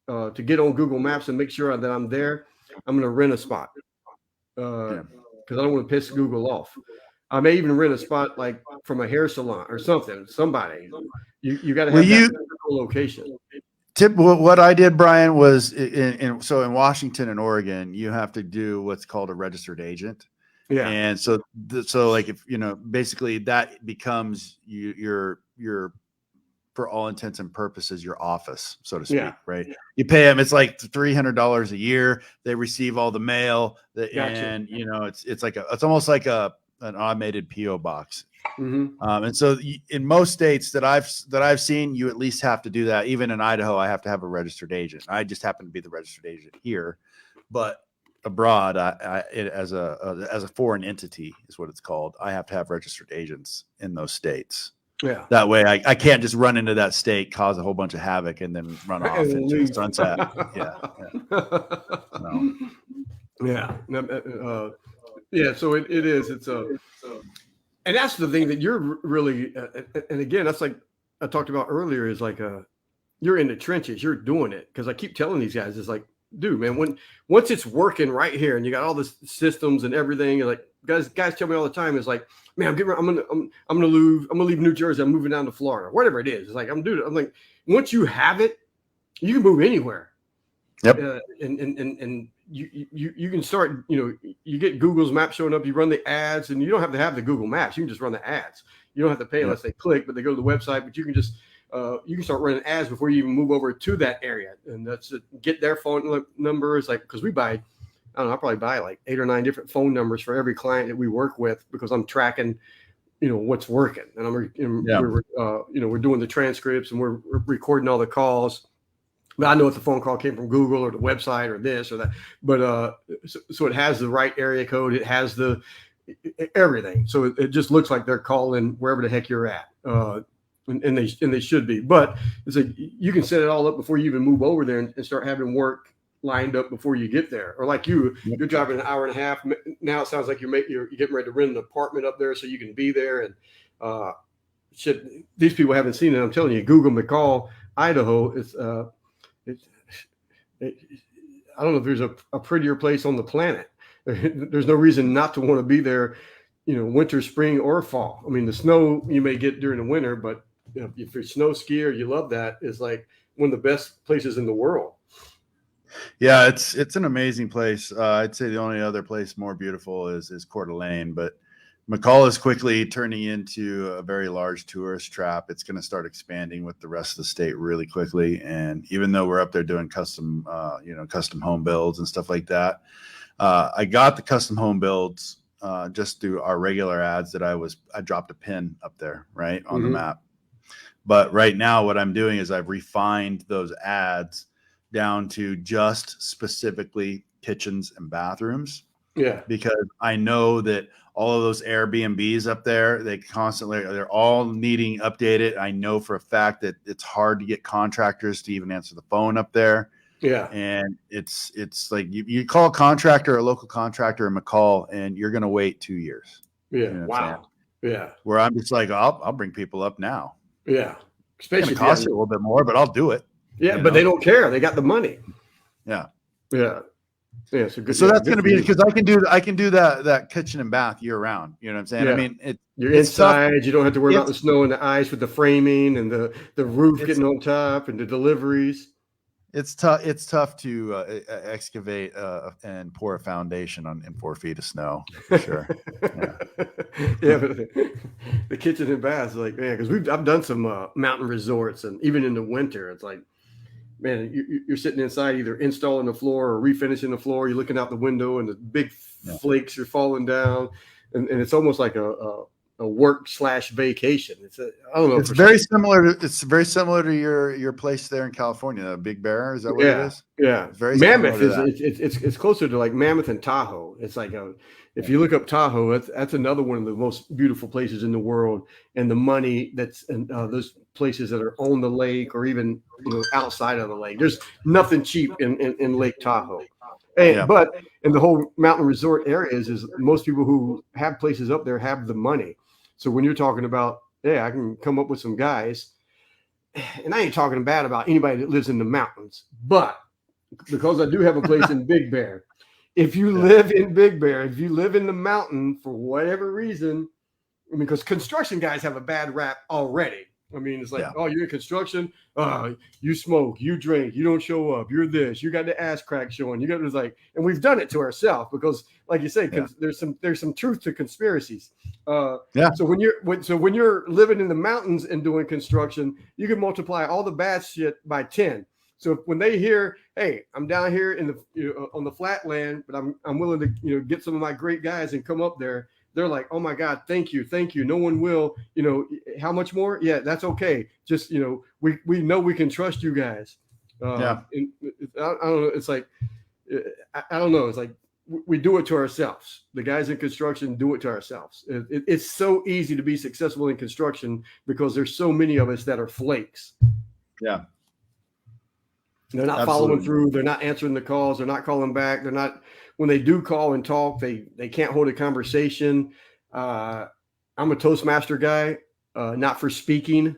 to get on Google Maps and make sure that I'm there. I'm going to rent a spot because I don't want to piss Google off. I may even rent a spot like from a hair salon or something. Somebody, you got to have that location. What I did, Brian, was in Washington and Oregon, you have to do what's called a registered agent. Yeah. And so like if basically that becomes your for all intents and purposes your office, so to speak, right? Yeah. You pay them, it's like $300 a year. They receive all the mail, and it's almost like an automated PO box. Mm-hmm. And so in most states that I've seen, you at least have to do that. Even in Idaho, I have to have a registered agent. I just happen to be the registered agent here, but abroad, as a foreign entity is what it's called. I have to have registered agents in those states. Yeah. That way, I can't just run into that state, cause a whole bunch of havoc, and then run off into the sunset. Yeah. So it is. It's and that's the thing that you're really, and again, that's like I talked about earlier, is like you're in the trenches, you're doing it. Because I keep telling these guys, it's like, dude, man, once it's working right here, and you got all the systems and everything, and like guys tell me all the time, is like, man, I'm gonna leave New Jersey, I'm moving down to Florida, whatever it is. It's like I'm like, once you have it, you can move anywhere. Yep. And you can start, you get Google's map showing up, you run the ads, and you don't have to have the Google Maps. You can just run the ads. You don't have to pay unless they click, but they go to the website. But you can just you can start running ads before you even move over to that area, and that's get their phone numbers. Like, because we buy, I don't know, I probably buy like 8 or 9 different phone numbers for every client that we work with, because I'm tracking, what's working, and we're doing the transcripts, and we're recording all the calls. But I know if the phone call came from Google or the website or this or that. But so it has the right area code. It has the everything. So it just looks like they're calling wherever the heck you're at. And they should be. But it's like you can set it all up before you even move over there and start having work lined up before you get there. Or like you're driving an hour and a half. Now it sounds like you're getting ready to rent an apartment up there so you can be there. And these people haven't seen it. I'm telling you, Google McCall, Idaho is I don't know if there's a prettier place on the planet. There's no reason not to want to be there, winter, spring, or fall. I mean, the snow you may get during the winter, but if you're a snow skier, you love that. It's like one of the best places in the world. Yeah, it's an amazing place. I'd say the only other place more beautiful is Coeur d'Alene, but McCall is quickly turning into a very large tourist trap. It's going to start expanding with the rest of the state really quickly. And even though we're up there doing custom home builds and stuff like that, I got the custom home builds just through our regular ads that I dropped a pin up there, right, on the map. But right now what I'm doing is I've refined those ads down to just specifically kitchens and bathrooms. Yeah. Because I know that all of those Airbnbs up there, they're all needing updated. I know for a fact that it's hard to get contractors to even answer the phone up there. Yeah. And it's like you call a contractor, a local contractor in McCall, and you're going to wait 2 years. Yeah. Wow. Yeah. Where I'm just like, I'll bring people up now. Yeah. Especially it costs you a little bit more, but I'll do it. Yeah. But they don't care. They got the money. Yeah. Yeah. Yeah, so that's going to be because I can do that kitchen and bath year round. You know what I'm saying? Yeah. I mean, you're inside. Tough. You don't have to worry about the snow and the ice with the framing and the roof getting on top and the deliveries. It's tough. It's tough to excavate and pour a foundation in 4 feet of snow. For sure. Yeah, but the kitchen and bath is like, man, because I've done some mountain resorts, and even in the winter, it's like, man, you're sitting inside either installing the floor or refinishing the floor. You're looking out the window and the big flakes are falling down. And it's almost like a work/vacation. I don't know. It's very similar to your place there in California, Big Bear. Is that what it is? Yeah. It's very Mammoth it's closer to like Mammoth and Tahoe. It's like if you look up Tahoe, that's another one of the most beautiful places in the world. And the money that's in those places that are on the lake or even outside of the lake. There's nothing cheap in Lake Tahoe. And, Yeah. but in the whole mountain resort areas, is most people who have places up there have the money. So when you're talking about, yeah, I can come up with some guys, and I ain't talking bad about anybody that lives in the mountains, but because I do have a place in Big Bear, if you live in Big Bear, if you live in the mountain for whatever reason, I mean, because construction guys have a bad rap already. I mean, it's like, Yeah. oh, you're in construction, you smoke, you drink, you don't show up, you're this, you got the ass crack showing, you got it's like, and we've done it to ourselves because, like you say, Yeah. there's some truth to conspiracies. Yeah. So when you're living in the mountains and doing construction, you can multiply all the bad shit by 10. So when they hear, hey, I'm down here in the on the flatland, but I'm willing to get some of my great guys and come up there, they're like, oh my God, thank you. No one will, how much more? Yeah, that's okay. Just, we know we can trust you guys. Yeah. And I don't know. It's like, I don't know. It's like we do it to ourselves. The guys in construction do it to ourselves. It's so easy to be successful in construction because there's so many of us that are flakes. Yeah. They're not Absolutely. following through. They're not answering the calls. They're not calling back. They're not, when they do call and talk, they can't hold a conversation. I'm a Toastmaster guy, not for speaking.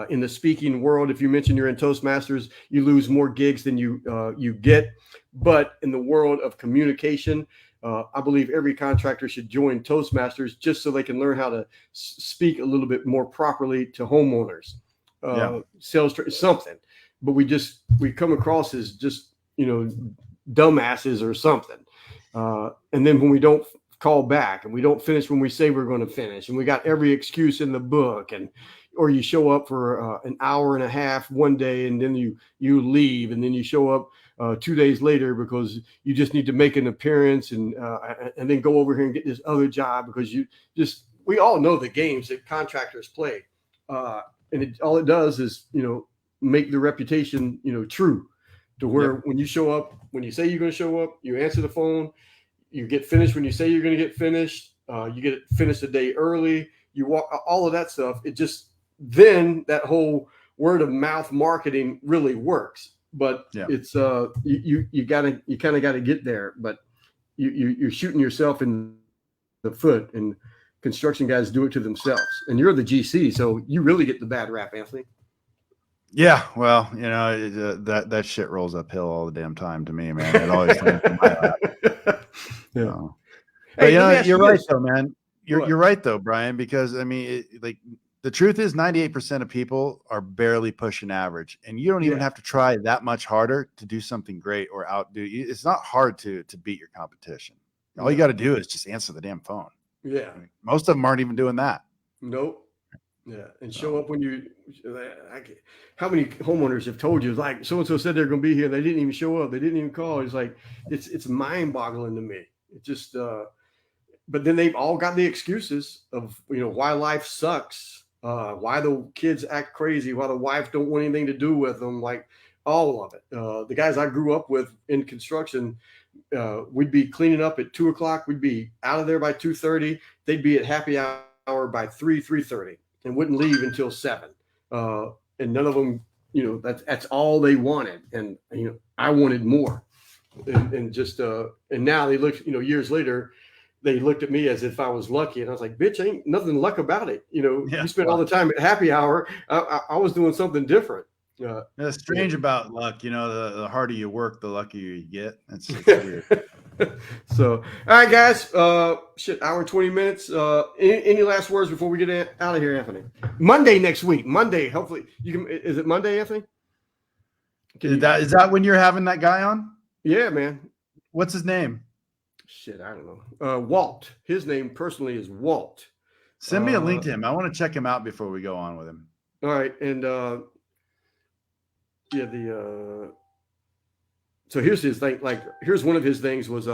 In the speaking world, if you mention you're in Toastmasters, you lose more gigs than you get. But in the world of communication, I believe every contractor should join Toastmasters just so they can learn how to speak a little bit more properly to homeowners. Sales, something. But we come across as just dumbasses or something, and then when we don't call back and we don't finish when we say we're going to finish, and we got every excuse in the book, or you show up for an hour and a half one day and then you leave, and then you show up 2 days later because you just need to make an appearance and then go over here and get this other job because we all know the games that contractors play, and all it does is make the reputation, true to where when you show up, when you say you're going to show up, you answer the phone, you get finished when you say you're going to get finished, you get finished a day early, you walk, all of that stuff. It just, then that whole word of mouth marketing really works, but it's, you kind of got to get there, but you're shooting yourself in the foot, and construction guys do it to themselves, and you're the GC. So you really get the bad rap, Anthony. Yeah, well, that shit rolls uphill all the damn time to me, man. It always comes from my lap. Yeah. But you're right though, man. You're right though, Brian, because I mean, like the truth is 98% of people are barely pushing average, and you don't even have to try that much harder to do something great or outdo. It's not hard to beat your competition. All you got to do is just answer the damn phone. Yeah. I mean, most of them aren't even doing that. Nope. Yeah, and show up when how many homeowners have told you, like, so-and-so said they're going to be here, they didn't even show up, they didn't even call. It's like, it's mind-boggling to me. It just, but then they've all got the excuses of, why life sucks, why the kids act crazy, why the wife don't want anything to do with them, like all of it. The guys I grew up with in construction, we'd be cleaning up at 2:00, we'd be out of there by 2:30, they'd be at happy hour by 3:30. And wouldn't leave until 7. And none of them, that's all they wanted. And, I wanted more. And just, and now they look, years later, they looked at me as if I was lucky. And I was like, bitch, ain't nothing luck about it. You spent all the time at happy hour. I was doing something different. It's strange about luck. The harder you work, the luckier you get. It's weird. So, all right, guys. Hour 20 minutes. Any last words before we get out of here, Anthony? Monday next week. Monday, hopefully you can. Is it Monday, Anthony? Is that when you're having that guy on? Yeah, man. What's his name? Shit, I don't know. Walt. His name personally is Walt. Send me a link to him. I want to check him out before we go on with him. All right, and so here's his thing. Like, here's one of his things was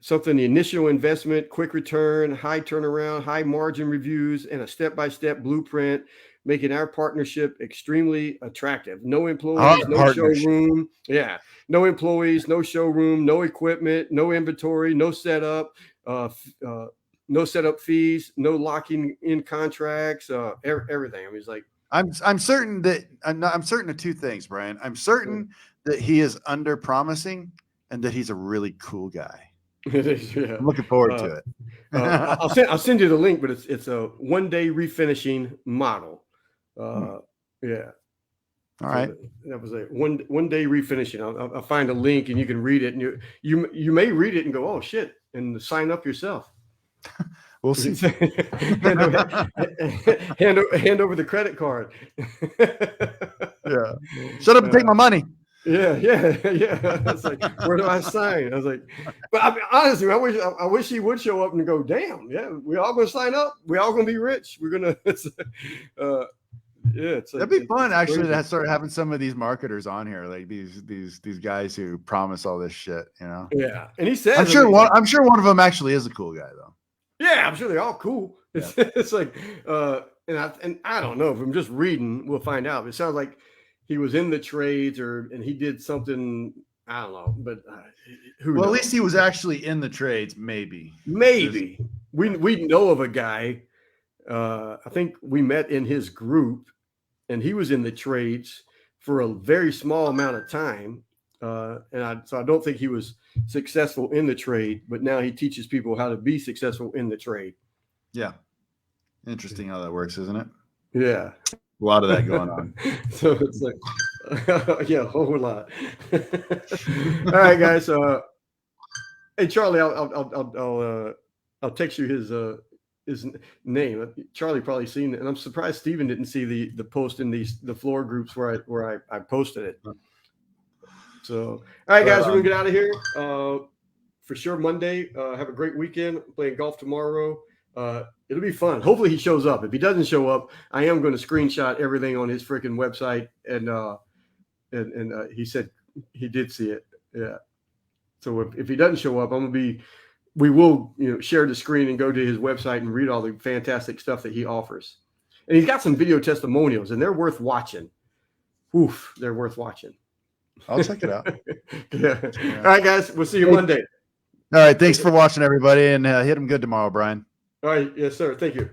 something: the initial investment, quick return, high turnaround, high margin reviews, and a step-by-step blueprint, making our partnership extremely attractive. No employees, no showroom. Yeah, no employees, no showroom, no equipment, no inventory, no setup, no setup fees, no locking in contracts, everything. I mean, it's like, I'm certain of two things, Brian. I'm certain that he is under promising, and that he's a really cool guy. Yeah. I'm looking forward to it. I'll send you the link, but it's a 1-day refinishing model. Yeah. All right. That was a one day refinishing. I'll find a link and you can read it, and you may read it and go, oh shit, and sign up yourself. We'll see. hand over the credit card. Yeah. Shut up and take my money. Yeah. It's like, where do I sign? I was like, but I mean, honestly, I wish he would show up and go, damn, yeah, we all gonna sign up. We all gonna be rich. We're gonna. Yeah, that'd be fun actually to start having some of these marketers on here, like these guys who promise all this shit, you know. Yeah, and he says, I'm sure one of them actually is a cool guy though. Yeah, I'm sure they're all cool. Yeah. It's like, and I don't know if I'm just reading, we'll find out. It sounds like he was in the trades and he did something. I don't know, but who knows? At least he was actually in the trades. Maybe we know of a guy. I think we met in his group, and he was in the trades for a very small amount of time. So I don't think he was successful in the trade, but now he teaches people how to be successful in the trade. Yeah. Interesting how that works, isn't it? Yeah. A lot of that going on. So it's like, yeah, a whole lot. All right, guys. Hey, Charlie, I'll text you his name. Charlie probably seen it, and I'm surprised Steven didn't see the post in the floor groups where I posted it. So, all right, guys, we're gonna get out of here. For sure, Monday. Have a great weekend. Playing golf tomorrow. It'll be fun. Hopefully, he shows up. If he doesn't show up, I am going to screenshot everything on his freaking website. And he said he did see it. Yeah. So if he doesn't show up, we will share the screen and go to his website and read all the fantastic stuff that he offers. And he's got some video testimonials, and they're worth watching. Oof, they're worth watching. I'll check it out. Yeah. All right, guys. We'll see you Monday. All right. Thanks for watching, everybody, and hit them good tomorrow, Brian. All right. Yes, sir. Thank you.